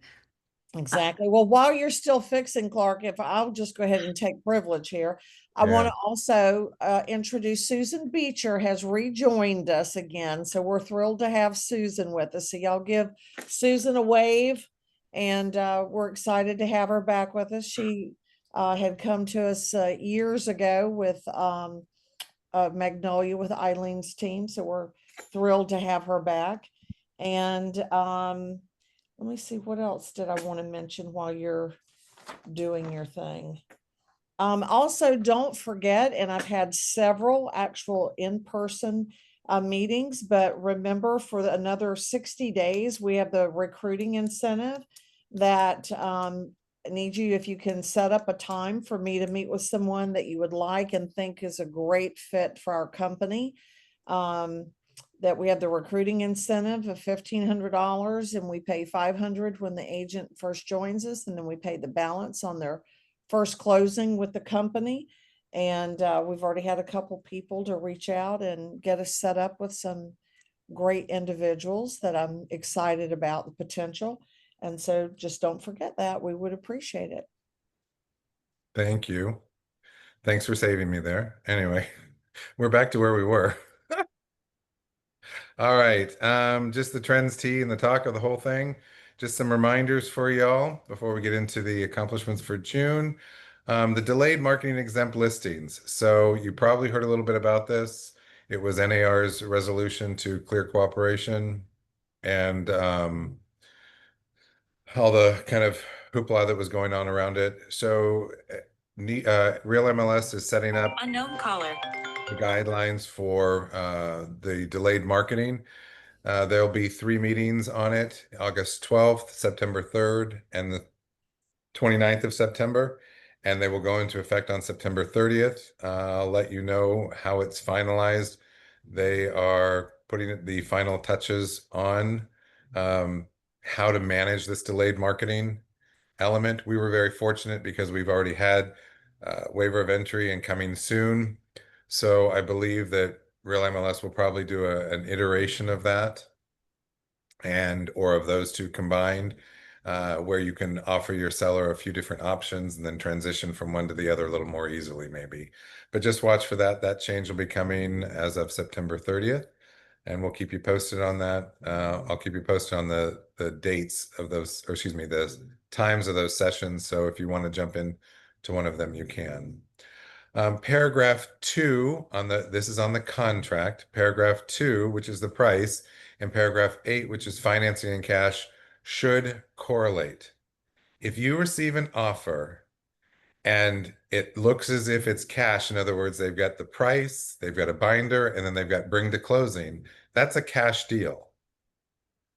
Exactly. Well, while you're still fixing, Clark, if I'll just go ahead and take privilege here, I want Yeah. to also introduce Susan Beecher has rejoined us again. So we're thrilled to have Susan with us. So y'all give Susan a wave, and we're excited to have her back with us. She had come to us years ago with Magnolia with Eileen's team. So we're thrilled to have her back. And let me see, what else did I want to mention while you're doing your thing? Also, don't forget, and I've had several actual in-person meetings, but remember, for another 60 days, we have the recruiting incentive that need you, if you can set up a time for me to meet with someone that you would like and think is a great fit for our company. That we have the recruiting incentive of $1,500, and we pay $500 when the agent first joins us, and then we pay the balance on their first closing with the company. And we've already had a couple people to reach out and get us set up with some great individuals that I'm excited about the potential. And so just don't forget that. We would appreciate it. Thank you. Thanks for saving me there. Anyway, we're back to where we were. All right. Just the trends tea and the talk of the whole thing. Just some reminders for y'all before we get into the accomplishments for June. The delayed marketing exempt listings. So you probably heard a little bit about this. It was NAR's resolution to clear cooperation and all the kind of hoopla that was going on around it. So Real MLS is setting up Unknown caller. the guidelines for the delayed marketing. There'll be 3 meetings on it, August 12th, September 3rd, and the 29th of September, and they will go into effect on September 30th. I'll let you know how it's finalized. They are putting the final touches on how to manage this delayed marketing element. We were very fortunate because we've already had waiver of entry and coming soon. So I believe that Real MLS will probably do an iteration of that and or of those two combined, where you can offer your seller a few different options and then transition from one to the other a little more easily, maybe. But just watch for that. That change will be coming as of September 30th, and we'll keep you posted on that. I'll keep you posted on the dates of those, or excuse me, the times of those sessions. So if you want to jump in to one of them, you can. Paragraph 2 on this is on the contract. Paragraph 2, which is the price, and paragraph 8, which is financing and cash, should correlate. If you receive an offer and it looks as if it's cash, in other words, they've got the price, they've got a binder, and then they've got bring to closing, that's a cash deal.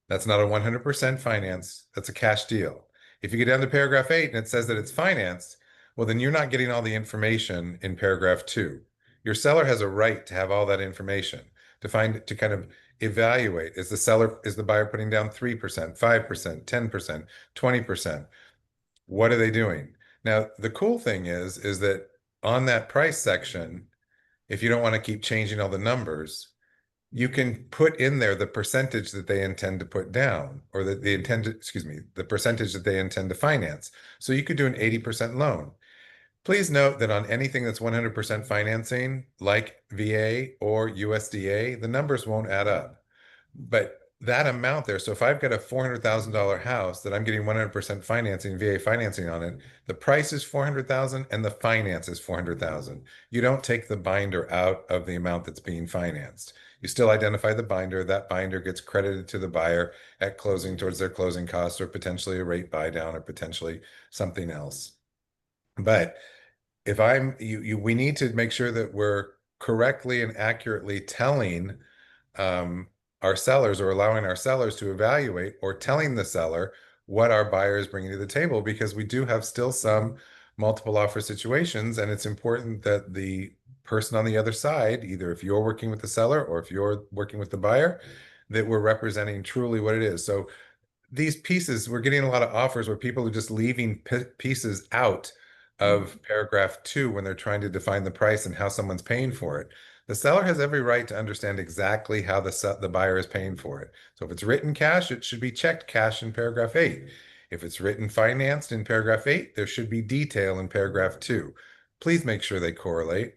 That's not a 100% finance, that's a cash deal. If you get down to paragraph 8 and it says that it's financed, well, then you're not getting all the information in paragraph 2. Your seller has a right to have all that information to kind of evaluate, is the buyer putting down 3%, 5%, 10%, 20%? What are they doing? Now, the cool thing is that on that price section, if you don't want to keep changing all the numbers, you can put in there the percentage that they intend to put down, or that they intend to, excuse me, the percentage that they intend to finance. So you could do an 80% loan. Please note that on anything that's 100% financing, like VA or USDA, the numbers won't add up. But that amount there, so if I've got a $400,000 house that I'm getting 100% financing, VA financing on it, the price is 400,000 and the finance is 400,000. You don't take the binder out of the amount that's being financed. You still identify the binder. That binder gets credited to the buyer at closing towards their closing costs, or potentially a rate buy down, or potentially something else. But if we need to make sure that we're correctly and accurately telling our sellers, or allowing our sellers to evaluate, or telling the seller what our buyer is bringing to the table, because we do have still some multiple offer situations, and it's important that the person on the other side, either if you're working with the seller or if you're working with the buyer, that we're representing truly what it is. So these pieces, we're getting a lot of offers where people are just leaving pieces out of paragraph 2 when they're trying to define the price and how someone's paying for it. The seller has every right to understand exactly how the buyer is paying for it. So if it's written cash, it should be checked cash in paragraph 8. If it's written financed in paragraph 8, there should be detail in paragraph 2. Please make sure they correlate.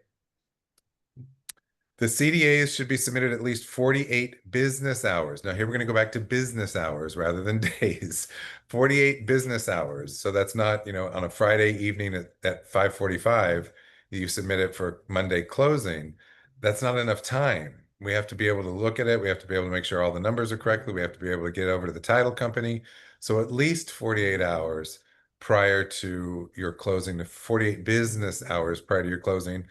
The CDAs should be submitted at least 48 business hours. Now, here we're going to go back to business hours rather than days. 48 business hours. So that's not, on a Friday evening at 5:45, you submit it for Monday closing. That's not enough time. We have to be able to look at it. We have to be able to make sure all the numbers are correctly. We have to be able to get over to the title company. So at least 48 hours prior to your closing, 48 business hours prior to your closing.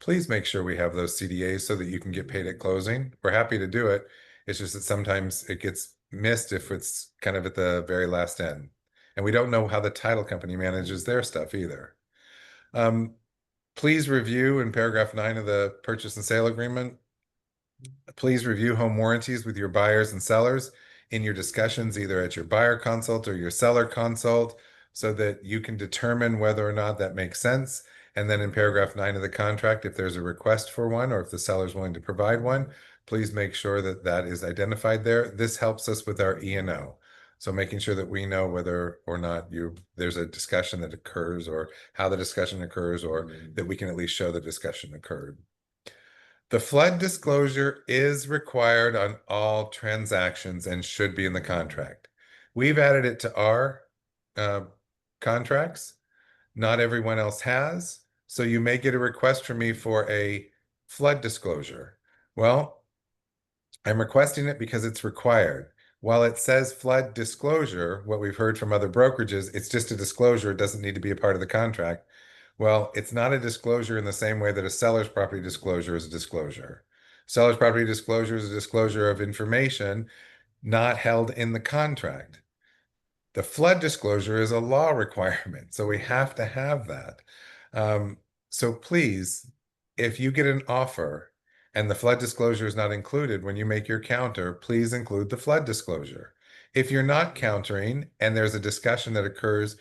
Please make sure we have those CDAs so that you can get paid at closing. We're happy to do it. It's just that sometimes it gets missed if it's kind of at the very last end. And we don't know how the title company manages their stuff either. Please review in paragraph 9 of the purchase and sale agreement. Please review home warranties with your buyers and sellers in your discussions, either at your buyer consult or your seller consult, so that you can determine whether or not that makes sense. And then in paragraph 9 of the contract, if there's a request for one, or if the seller is willing to provide one, please make sure that that is identified there. This helps us with our E&O. So making sure that we know whether or not there's a discussion that occurs, or how the discussion occurs, or that we can at least show the discussion occurred. The flood disclosure is required on all transactions and should be in the contract. We've added it to our contracts. Not everyone else has. So you may get a request from me for a flood disclosure. Well, I'm requesting it because it's required. While it says flood disclosure, what we've heard from other brokerages, it's just a disclosure. It doesn't need to be a part of the contract. Well, it's not a disclosure in the same way that a seller's property disclosure is a disclosure. Seller's property disclosure is a disclosure of information not held in the contract. The flood disclosure is a law requirement, so we have to have that. So please, if you get an offer and the flood disclosure is not included when you make your counter, please include the flood disclosure. If you're not countering and there's a discussion that occurs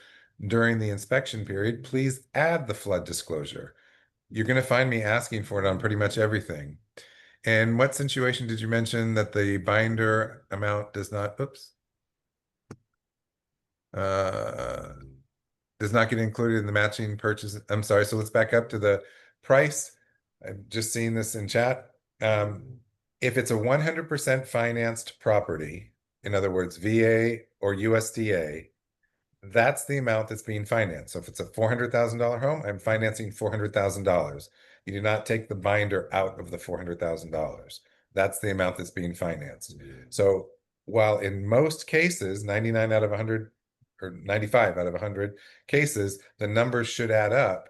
during the inspection period, please add the flood disclosure. You're going to find me asking for it on pretty much everything. And what situation did you mention that the binder amount does not, does not get included in the matching purchase? I'm sorry, so let's back up to the price. I've just seen this in chat. If it's a 100% financed property, in other words, VA or USDA, that's the amount that's being financed. So if it's a $400,000 home, I'm financing $400,000. You do not take the binder out of the $400,000. That's the amount that's being financed. So while in most cases, 99 out of 100 or 95 out of 100 cases, the numbers should add up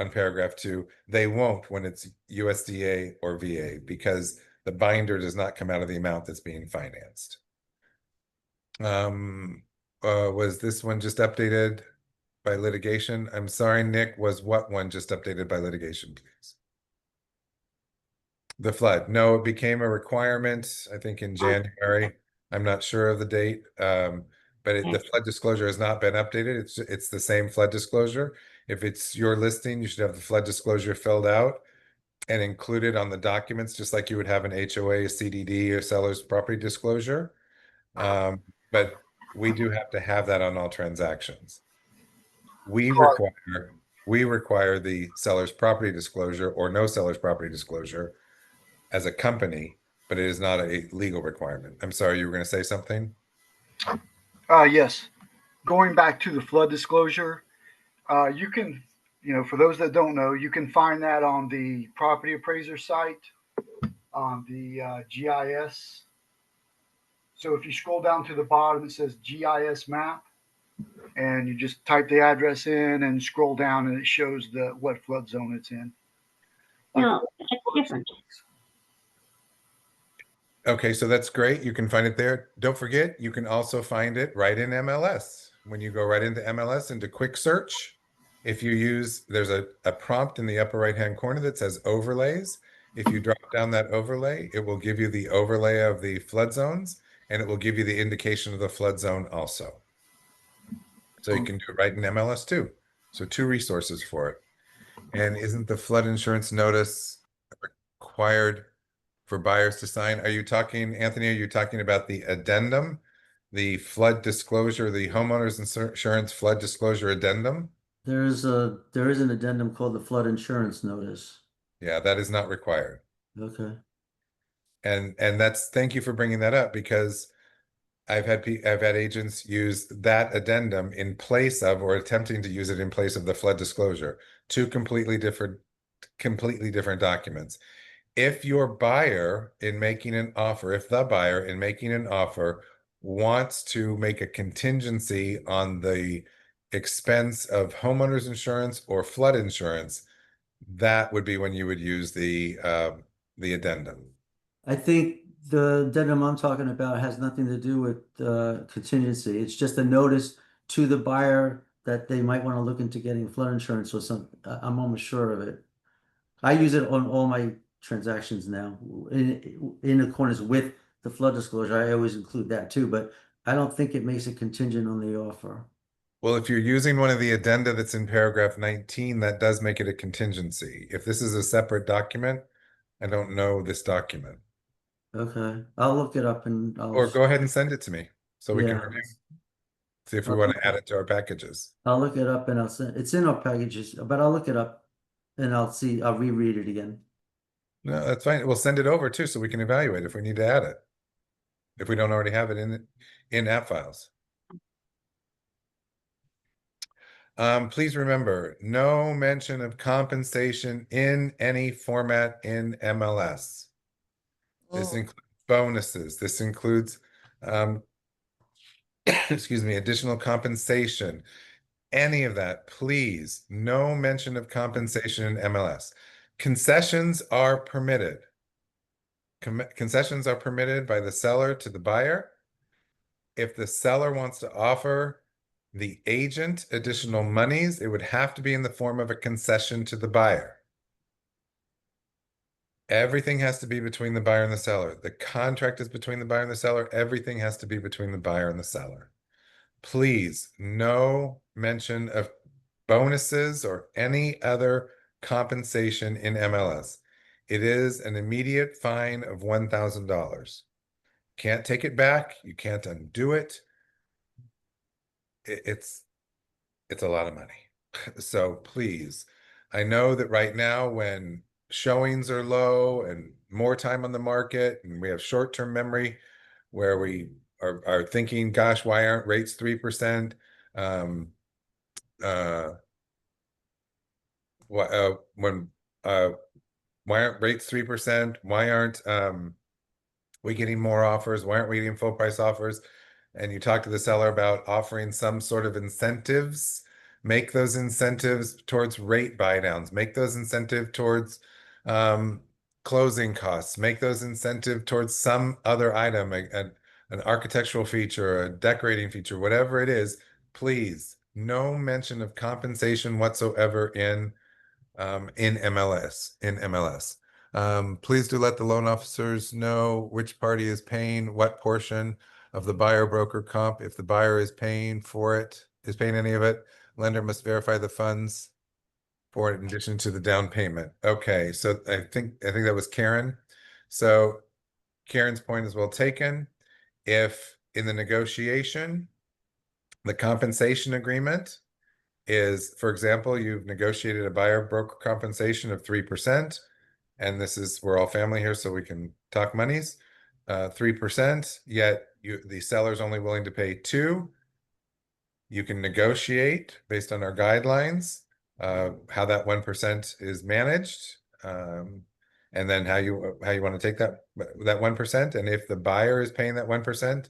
on paragraph 2, they won't when it's USDA or VA because the binder does not come out of the amount that's being financed. Was this one just updated by litigation? I'm sorry, Nick, was what one just updated by litigation, please? The flood. No, it became a requirement, I think in January. I'm not sure of the date. But the flood disclosure has not been updated. It's the same flood disclosure. If it's your listing, you should have the flood disclosure filled out and included on the documents, just like you would have an HOA, a CDD, or seller's property disclosure. But we do have to have that on all transactions. We require the seller's property disclosure or no seller's property disclosure as a company, but it is not a legal requirement. I'm sorry, you were going to say something? Yes. Going back to the flood disclosure, you can, for those that don't know, you can find that on the property appraiser site, on the GIS. So if you scroll down to the bottom, it says GIS map, and you just type the address in and scroll down, and it shows what flood zone it's in. No, it's different. Okay, so that's great. You can find it there. Don't forget, you can also find it right in MLS. When you go right into MLS into quick search, if you use, there's a prompt in the upper right-hand corner that says overlays. If you drop down that overlay, it will give you the overlay of the flood zones, and it will give you the indication of the flood zone also. So you can do it right in MLS too. So 2 resources for it. And isn't the flood insurance notice required for buyers to sign? Are you talking, Anthony, are you talking about the addendum, the flood disclosure, the homeowners insurance flood disclosure addendum? There is an addendum called the flood insurance notice. Yeah, that is not required. Okay. And that's, thank you for bringing that up, because I've had agents use that addendum in place of, or attempting to use it in place of, the flood disclosure. 2 completely different documents. If your buyer in making an offer, if the buyer in making an offer wants to make a contingency on the expense of homeowners insurance or flood insurance, that would be when you would use the addendum. I think the addendum I'm talking about has nothing to do with contingency. It's just a notice to the buyer that they might want to look into getting flood insurance or something. I'm almost sure of it. I use it on all my transactions now in accordance with the flood disclosure. I always include that too, but I don't think it makes it contingent on the offer. Well, if you're using one of the addenda that's in paragraph 19, that does make it a contingency. If this is a separate document, I don't know this document. Okay, I'll look it up and Or go ahead and send it to me so we can Yeah. review. See if we want to add it to our packages. I'll look it up and I'll send it's in our packages, but I'll look it up and I'll reread it again. No, that's fine. We'll send it over too, so we can evaluate if we need to add it. If we don't already have it in app files. Please remember, no mention of compensation in any format in MLS. This Mm. includes bonuses. This includes, excuse me, additional compensation. Any of that, please. No mention of compensation in MLS. Concessions are permitted. Concessions are permitted by the seller to the buyer. If the seller wants to offer the agent additional monies, it would have to be in the form of a concession to the buyer. Everything has to be between the buyer and the seller. The contract is between the buyer and the seller. Everything has to be between the buyer and the seller. Please, no mention of bonuses or any other compensation in MLS. It is an immediate fine of $1,000. Can't take it back. You can't undo it. It's a lot of money. So please, I know that right now when showings are low and more time on the market and we have short-term memory where we are thinking, gosh, why aren't rates 3%? When why aren't rates 3%? Why aren't we getting more offers? Why aren't we getting full price offers? And you talk to the seller about offering some sort of incentives, make those incentives towards rate buy downs, make those incentive towards closing costs, make those incentive towards some other item, an architectural feature, a decorating feature, whatever it is. Please, no mention of compensation whatsoever in MLS. Please do let the loan officers know which party is paying what portion of the buyer broker comp. If the buyer is paying for it, is paying any of it, lender must verify the funds for it in addition to the down payment. Okay, so I think that was Karen. So Karen's point is well taken. If in the negotiation, the compensation agreement is, for example, you've negotiated a buyer broker compensation of 3%, and this is, we're all family here, so we can talk monies. 3%, yet the seller's only willing to pay 2%. You can negotiate based on our guidelines, how that 1% is managed, and then how you want to take that 1%. And if the buyer is paying that 1%,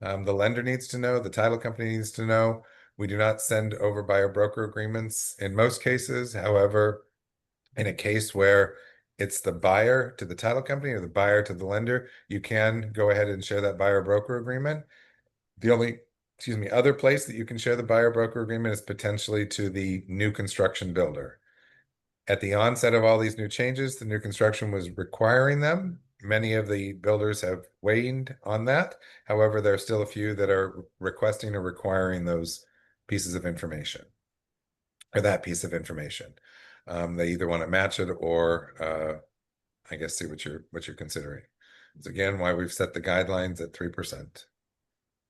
the lender needs to know, the title company needs to know. We do not send over buyer broker agreements in most cases. However, in a case where it's the buyer to the title company or the buyer to the lender, you can go ahead and share that buyer broker agreement. The only, other place that you can share the buyer broker agreement is potentially to the new construction builder. At the onset of all these new changes, the new construction was requiring them. Many of the builders have waned on that. However, there are still a few that are requesting or requiring those pieces of information, or that piece of information. They either want to match it or I guess see what you're considering. It's again why we've set the guidelines at 3%.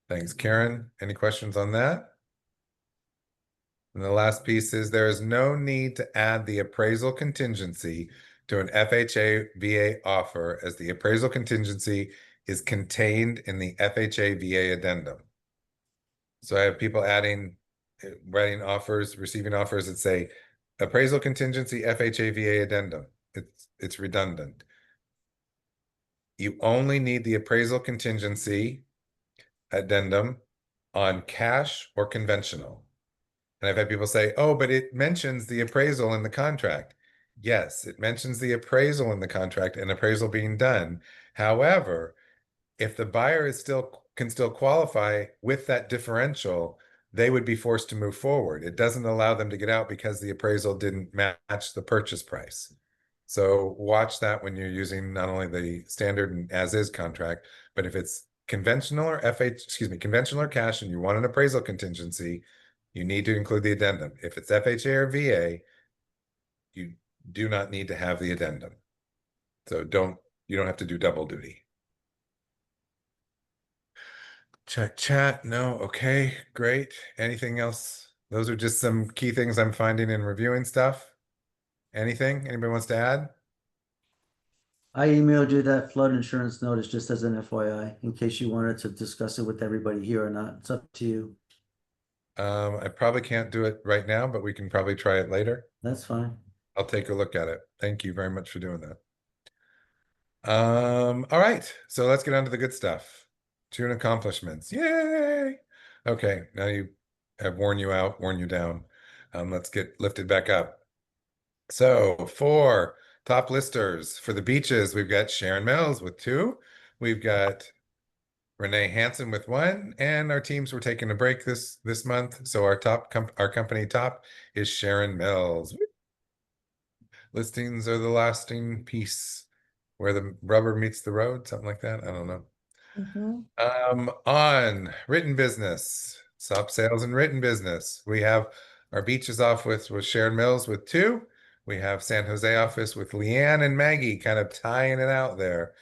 Thanks, Karen. Any questions on that? And the last piece is there is no need to add the appraisal contingency to an FHA VA offer, as the appraisal contingency is contained in the FHA VA addendum. So I have people writing offers, receiving offers that say appraisal contingency FHA VA addendum. It's redundant. You only need the appraisal contingency addendum on cash or conventional. And I've had people say, oh, but it mentions the appraisal in the contract. Yes, it mentions the appraisal in the contract and appraisal being done. However, if the buyer can still qualify with that differential, they would be forced to move forward. It doesn't allow them to get out because the appraisal didn't match the purchase price. So watch that when you're using not only the standard and as-is contract, but if it's conventional or conventional or cash, and you want an appraisal contingency, you need to include the addendum. If it's FHA or VA, you do not need to have the addendum. So you don't have to do double duty. Check chat. No. Okay, great. Anything else? Those are just some key things I'm finding in reviewing stuff. Anything anybody wants to add? I emailed you that flood insurance notice just as an FYI, in case you wanted to discuss it with everybody here or not. It's up to you. I probably can't do it right now, but we can probably try it later. That's fine. I'll take a look at it. Thank you very much for doing that. All right, so let's get on to the good stuff. June accomplishments. Yay! Okay, now you have worn you out, worn you down. Let's get lifted back up. So for top listers for the beaches, we've got Sharon Mills with 2. We've got Renee Hansen with 1, and our teams were taking a break this month. So our company top is Sharon Mills. Listings are the lasting piece where the rubber meets the road, something like that. I don't know. On written business, top sales and written business, we have our beaches off with Sharon Mills with 2. We have San Jose office with Leanne and Maggie kind of tying it out there.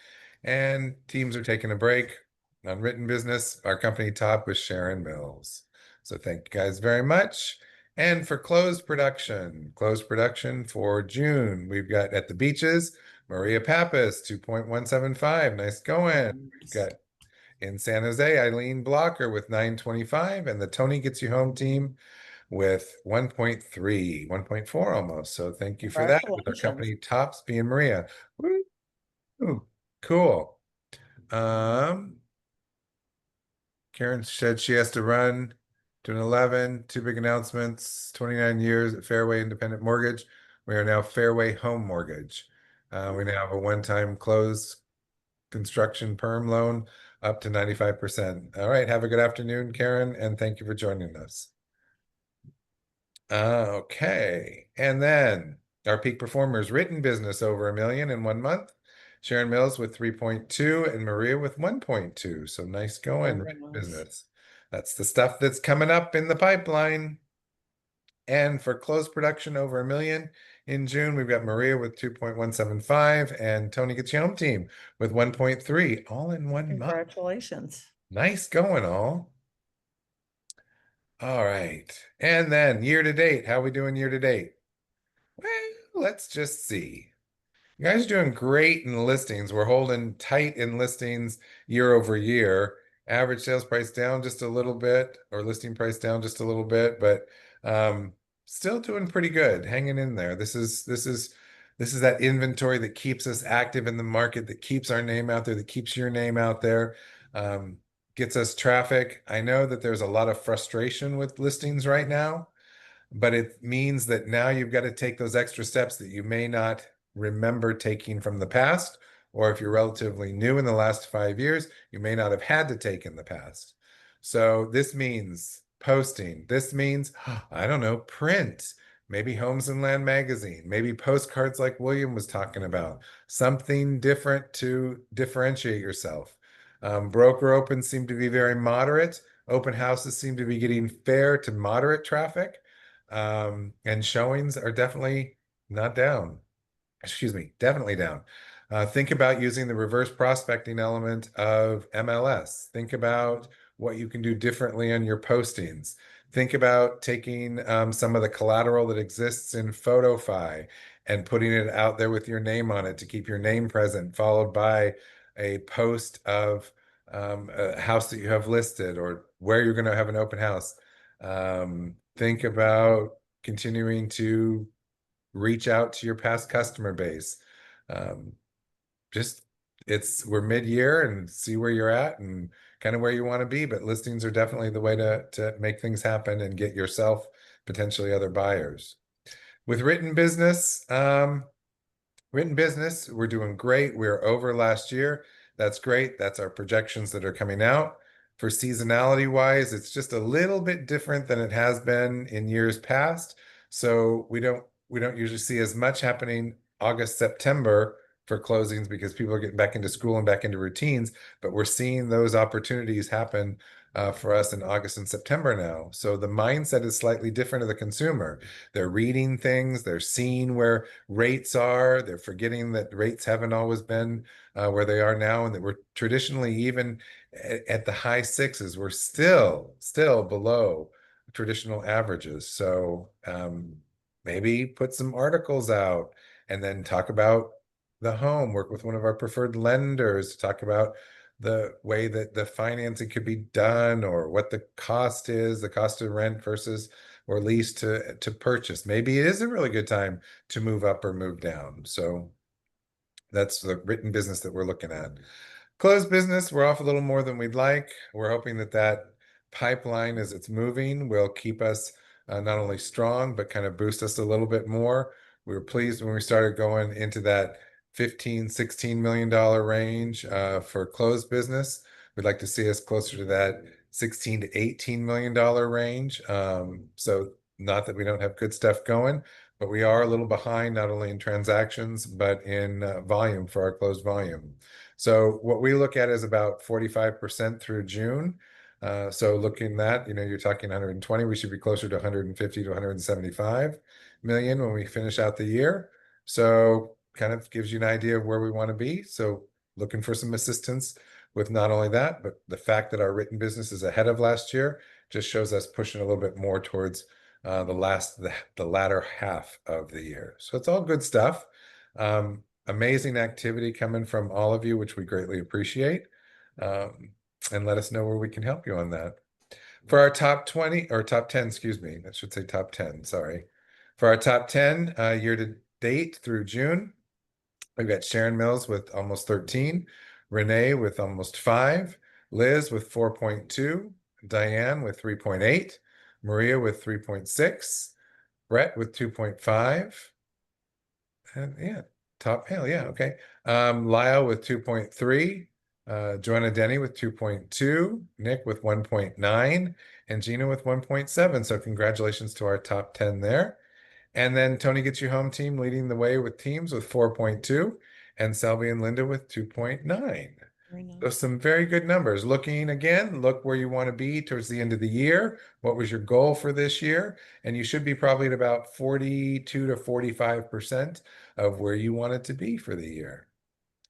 And teams are taking a break. On written business, our company top was Sharon Mills. So thank you guys very much. And for closed production for June, we've got at the beaches, Maria Pappas, 2.175. Nice going. We've got in San Jose, Eileen Blocker with 925, and the Tony Gets You Home team with 1.3, 1.4 almost. So thank you for that. With our company tops being Maria. Woo. Cool. Karen said she has to run to an 11, 2 big announcements, 29 years at Fairway Independent Mortgage. We are now Fairway Home Mortgage. We now have a one-time close construction perm loan up to 95%. All right. Have a good afternoon, Karen, and thank you for joining us. Okay. And then our peak performers written business over $1 million in 1 month. Sharon Mills with 3.2 and Maria with 1.2. So nice going, written business. That's the stuff that's coming up in the pipeline. And for closed production over $1 million in June, we've got Maria with 2.175 and Tony Gets You Home team with 1.3, all in 1 month. Congratulations. Nice going, all. All right. And then year to date, how are we doing year to date? Well, let's just see. You guys are doing great in listings. We're holding tight in listings year over year. Average sales price down just a little bit, or listing price down just a little bit, but still doing pretty good, hanging in there. This is that inventory that keeps us active in the market, that keeps our name out there, that keeps your name out there, gets us traffic. I know that there's a lot of frustration with listings right now, but it means that now you've got to take those extra steps that you may not remember taking from the past, or if you're relatively new in the last 5 years, you may not have had to take in the past. So this means posting. This means, I don't know, print, maybe Homes and Land magazine, maybe postcards like William was talking about, something different to differentiate yourself. Broker opens seem to be very moderate. Open houses seem to be getting fair to moderate traffic. And showings are definitely not down. Excuse me, definitely down. Think about using the reverse prospecting element of MLS. Think about what you can do differently on your postings. Think about taking some of the collateral that exists in PhotoFi and putting it out there with your name on it to keep your name present, followed by a post of a house that you have listed or where you're going to have an open house. Think about continuing to reach out to your past customer base. We're mid-year and see where you're at and kind of where you want to be, but listings are definitely the way to make things happen and get yourself potentially other buyers. With written business, we're doing great. We're over last year. That's great. That's our projections that are coming out. For seasonality wise, it's just a little bit different than it has been in years past. So we don't usually see as much happening August, September for closings because people are getting back into school and back into routines, but we're seeing those opportunities happen for us in August and September now. So the mindset is slightly different of the consumer. They're reading things, they're seeing where rates are, they're forgetting that rates haven't always been where they are now, and that we're traditionally even at the high sixes, we're still below traditional averages. So maybe put some articles out and then talk about the home, work with one of our preferred lenders to talk about the way that the financing could be done, or what the cost is, the cost of rent versus or lease to purchase. Maybe it is a really good time to move up or move down. So that's the written business that we're looking at. Closed business, we're off a little more than we'd like. We're hoping that that pipeline, as it's moving, will keep us not only strong, but kind of boost us a little bit more. We were pleased when we started going into that 15, $16 million range for closed business. We'd like to see us closer to that 16 to $18 million range. So not that we don't have good stuff going, but we are a little behind, not only in transactions, but in volume for our closed volume. So what we look at is about 45% through June. So looking at, you're talking 120, we should be closer to 150 to 175 million when we finish out the year. So kind of gives you an idea of where we want to be. So looking for some assistance with not only that, but the fact that our written business is ahead of last year just shows us pushing a little bit more towards the latter half of the year. So it's all good stuff. Amazing activity coming from all of you, which we greatly appreciate. And let us know where we can help you on that. For our top 20 or top 10, excuse me, I should say top 10, sorry. For our top 10 year to date through June, we've got Sharon Mills with almost 13, Renee with almost 5, Liz with 4.2, Diane with 3.8, Maria with 3.6, Brett with 2.5, and yeah, top hell, yeah, okay. Lyle with 2.3, Joanna Denny with 2.2, Nick with 1.9, and Gina with 1.7. So congratulations to our top 10 there. And then Tony Gets You Home team leading the way with teams with 4.2, and Selby and Linda with 2.9. So some very good numbers. Looking again, look where you want to be towards the end of the year. What was your goal for this year? And you should be probably at about 42 to 45% of where you want it to be for the year.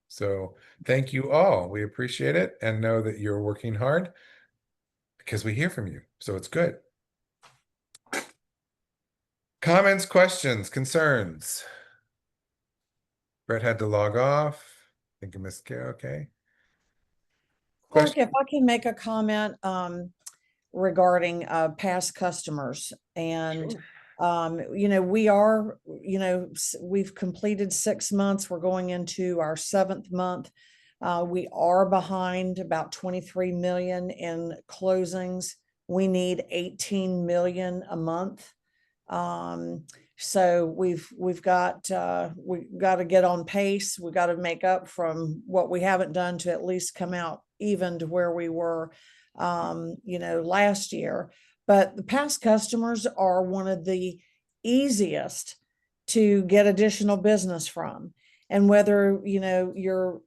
So thank you all. We appreciate it and know that you're working hard because we hear from you. So it's good. Comments, questions, concerns? Brett had to log off. I think I missed Kara. Okay. Clark, if I can make a comment regarding past customers, and we've completed 6 months. We're going into our 7th month. We are behind about 23 million in closings. We need 18 million a month. So we've got to get on pace. We got to make up from what we haven't done to at least come out even to where we were, last year. But the past customers are one of the easiest to get additional business from. And whether, you're,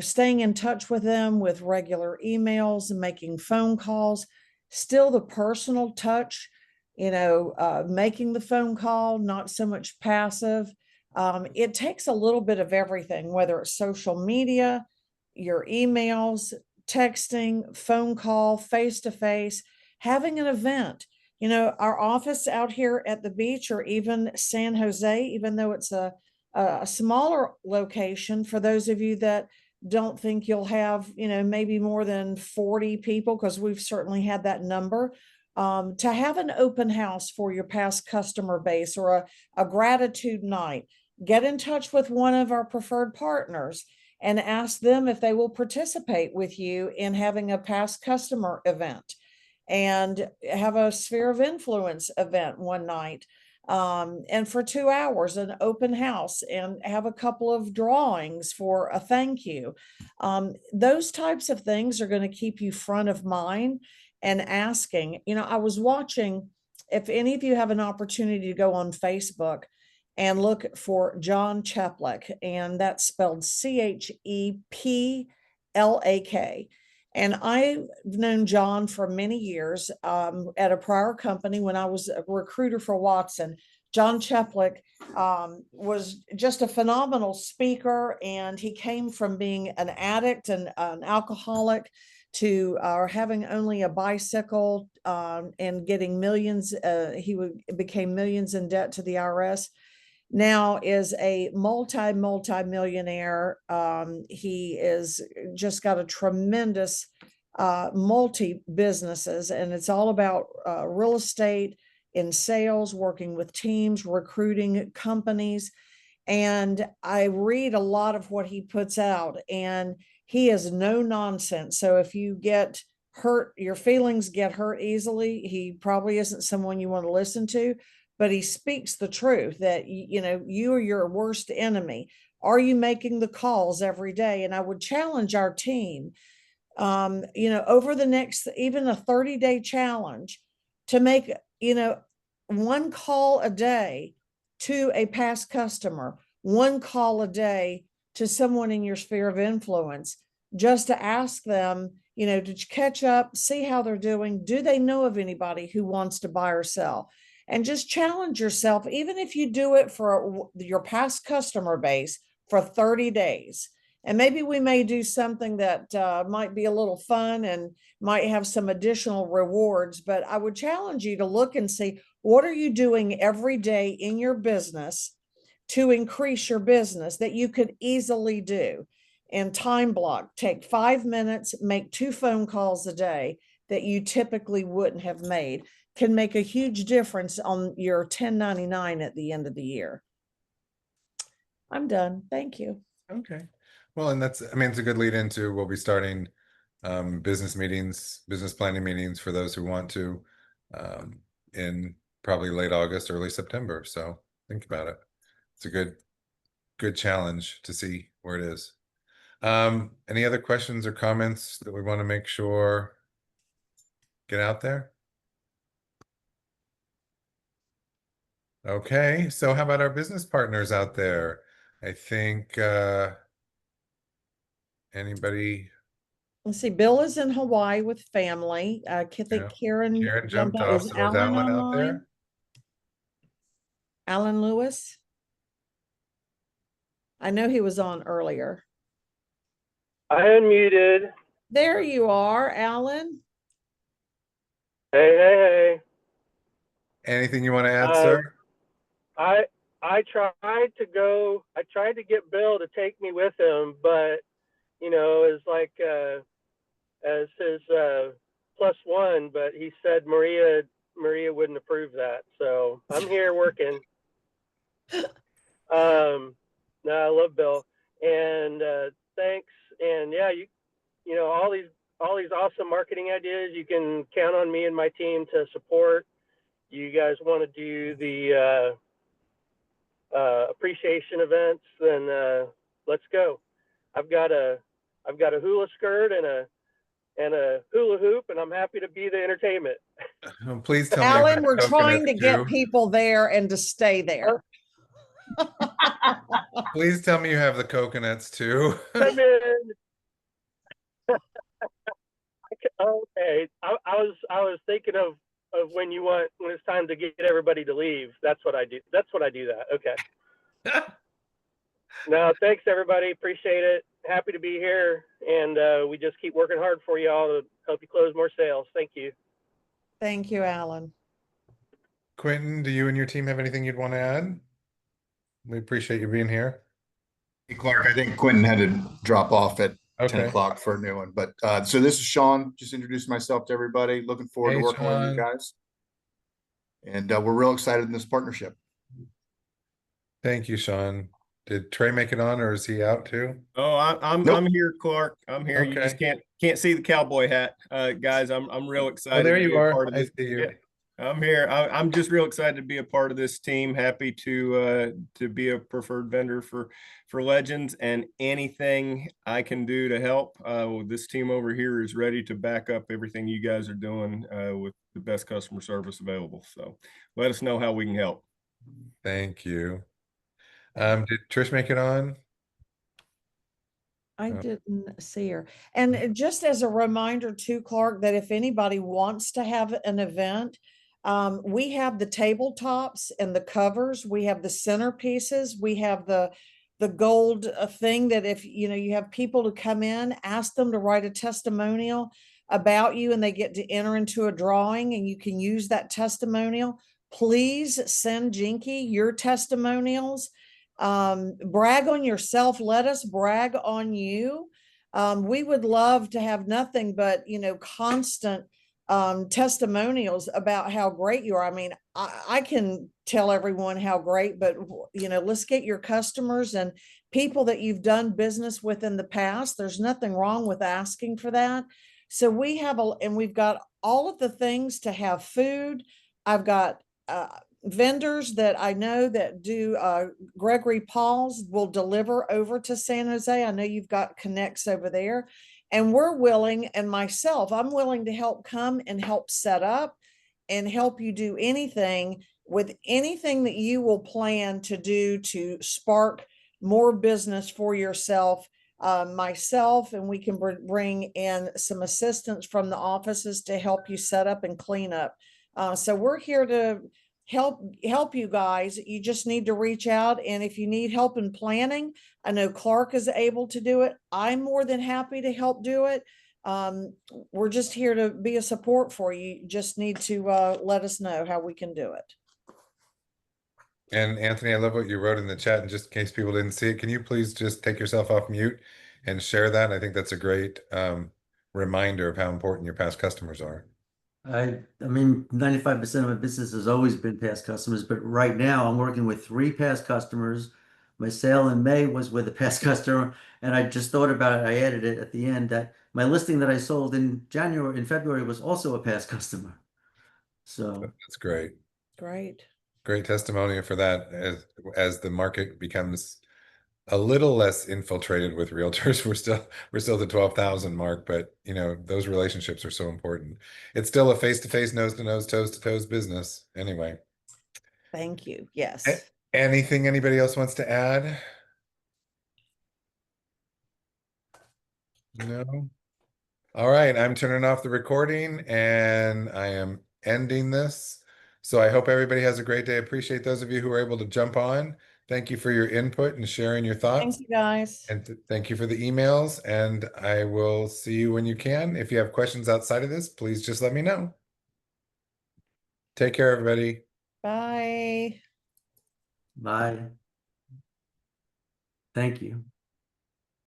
staying in touch with them with regular emails and making phone calls, still the personal touch, making the phone call, not so much passive. It takes a little bit of everything, whether it's social media, your emails, texting, phone call, face-to-face, having an event. Our office out here at the beach, or even San Jose, even though it's a smaller location, for those of you that don't think you'll have, maybe more than 40 people, because we've certainly had that number, to have an open house for your past customer base, or a gratitude night. Get in touch with one of our preferred partners and ask them if they will participate with you in having a past customer event, and have a sphere of influence event one night. And for 2 hours, an open house, and have a couple of drawings for a thank you. Those types of things are going to keep you front of mind and asking. I was watching, if any of you have an opportunity to go on Facebook and look for John Cheplak, and that's spelled Cheplak. And I've known John for many years at a prior company when I was a recruiter for Watson. John Cheplak was just a phenomenal speaker, and he came from being an addict and an alcoholic to having only a bicycle and getting millions. Became millions in debt to the IRS. now is a multi-millionaire. He is just got a tremendous multi businesses, and it's all about real estate in sales, working with teams, recruiting companies. And I read a lot of what he puts out, and he is no nonsense. So if you get hurt, your feelings get hurt easily, he probably isn't someone you want to listen to, but he speaks the truth that, you know, you are your worst enemy. Are you making the calls every day? And I would challenge our team, you know, over the next, even a 30-day challenge, to make, you know, one call a day to a past customer, one call a day to someone in your sphere of influence, just to ask them, you know, to catch up, see how they're doing. Do they know of anybody who wants to buy or sell? And just challenge yourself, even if you do it for your past customer base for 30 days. And maybe we may do something that might be a little fun and might have some additional rewards, but I would challenge you to look and see, what are you doing every day in your business to increase your business that you could easily do? And time block, take 5 minutes, make 2 phone calls a day that you typically wouldn't have made, can make a huge difference on your 1099 at the end of the year. I'm done. Thank you. Okay. Well, and that's, I mean, it's a good lead into, we'll be starting business meetings, business planning meetings for those who want to, in probably late August, early September. So think about it. It's a good challenge to see where it is. Any other questions or comments that we want to make sure get out there? Okay, so how about our business partners out there? I think anybody? Let's see, Bill is in Hawaii with family. I think Yeah. Karen Karen jumped jumped out. off. Is So is Alan Alan out online? there? Alan Lewis? I know he was on earlier. I unmuted. There you are, Alan. Hey. Anything you want to add, sir? I tried to get Bill to take me with him, but you know, as like as his +1, but he said Maria wouldn't approve that. So I'm here working. No, I love Bill, and thanks. And yeah, you know, all these awesome marketing ideas, you can count on me and my team to support. You guys want to do the appreciation events, then let's go. I've got a hula skirt and a hula hoop, and I'm happy to be the entertainment. Please tell me. Alan, we're trying to get people there and to stay there. Please tell me you have the coconuts too. Come in. Okay, I was thinking of when it's time to get everybody to leave. That's what I do. Okay. No, thanks everybody. Appreciate it. Happy to be here, and we just keep working hard for y'all to help you close more sales. Thank you. Thank you, Alan. Quentin, do you and your team have anything you'd want to add? We appreciate you being here. Hey, Clark, I think Quentin had to drop off at 10 o'clock for a new one. But so this is Sean. Just introducing myself to everybody. Looking forward to working with you guys. And we're real excited in this partnership. Thank you, Sean. Did Trey make it on, or is he out too? Oh, I'm here, Clark. I'm here. Okay. You just can't see the cowboy hat, guys. I'm real excited. Oh, there you are. Part of this. I see you. Yeah, I'm here. I'm just real excited to be a part of this team. Happy to be a preferred vendor for Legends, and anything I can do to help. This team over here is ready to back up everything you guys are doing with the best customer service available. So let us know how we can help. Thank you. Did Trish make it on? I didn't see her. And just as a reminder too, Clark, that if anybody wants to have an event, we have the tabletops and the covers, we have the centerpieces, we have the gold thing that if you have people to come in, ask them to write a testimonial about you, and they get to enter into a drawing, and you can use that testimonial. please send Jinky your testimonials. Brag on yourself. Let us brag on you. We would love to have nothing but, constant testimonials about how great you are. I mean, I can tell everyone how great, but let's get your customers and people that you've done business with in the past. There's nothing wrong with asking for that. So we've got all of the things to have food. I've got vendors that I know that do Gregory Paul's will deliver over to San Jose. I know you've got connects over there, and we're willing, and myself, I'm willing to help come and help set up and help you do anything with anything that you will plan to do to spark more business for yourself. Myself, and we can bring in some assistance from the offices to help you set up and clean up. So we're here to help you guys. You just need to reach out, and if you need help in planning, I know Clark is able to do it. I'm more than happy to help do it. We're just here to be a support for you. You just need to let us know how we can do it. And Anthony, I love what you wrote in the chat. And just in case people didn't see it, can you please just take yourself off mute and share that? I think that's a great reminder of how important your past customers are. I mean, 95% of my business has always been past customers, but right now I'm working with 3 past customers. My sale in May was with a past customer, and I just thought about it. I added it at the end that my listing that I sold in February was also a past customer. So that's great. Great. Great testimonial for that. As the market becomes a little less infiltrated with realtors, we're still the 12,000 mark, but those relationships are so important. It's still a face-to-face, nose-to-nose, toes-to-toes business anyway. Thank you. Yes. Anything anybody else wants to add? No. All right, I'm turning off the recording and I am ending this. So I hope everybody has a great day. Appreciate those of you who were able to jump on. Thank you for your input and sharing your thoughts. Thank you, guys. And thank you for the emails. And I will see you when you can. If you have questions outside of this, please just let me know. Take care, everybody. Bye. bye. Thank you.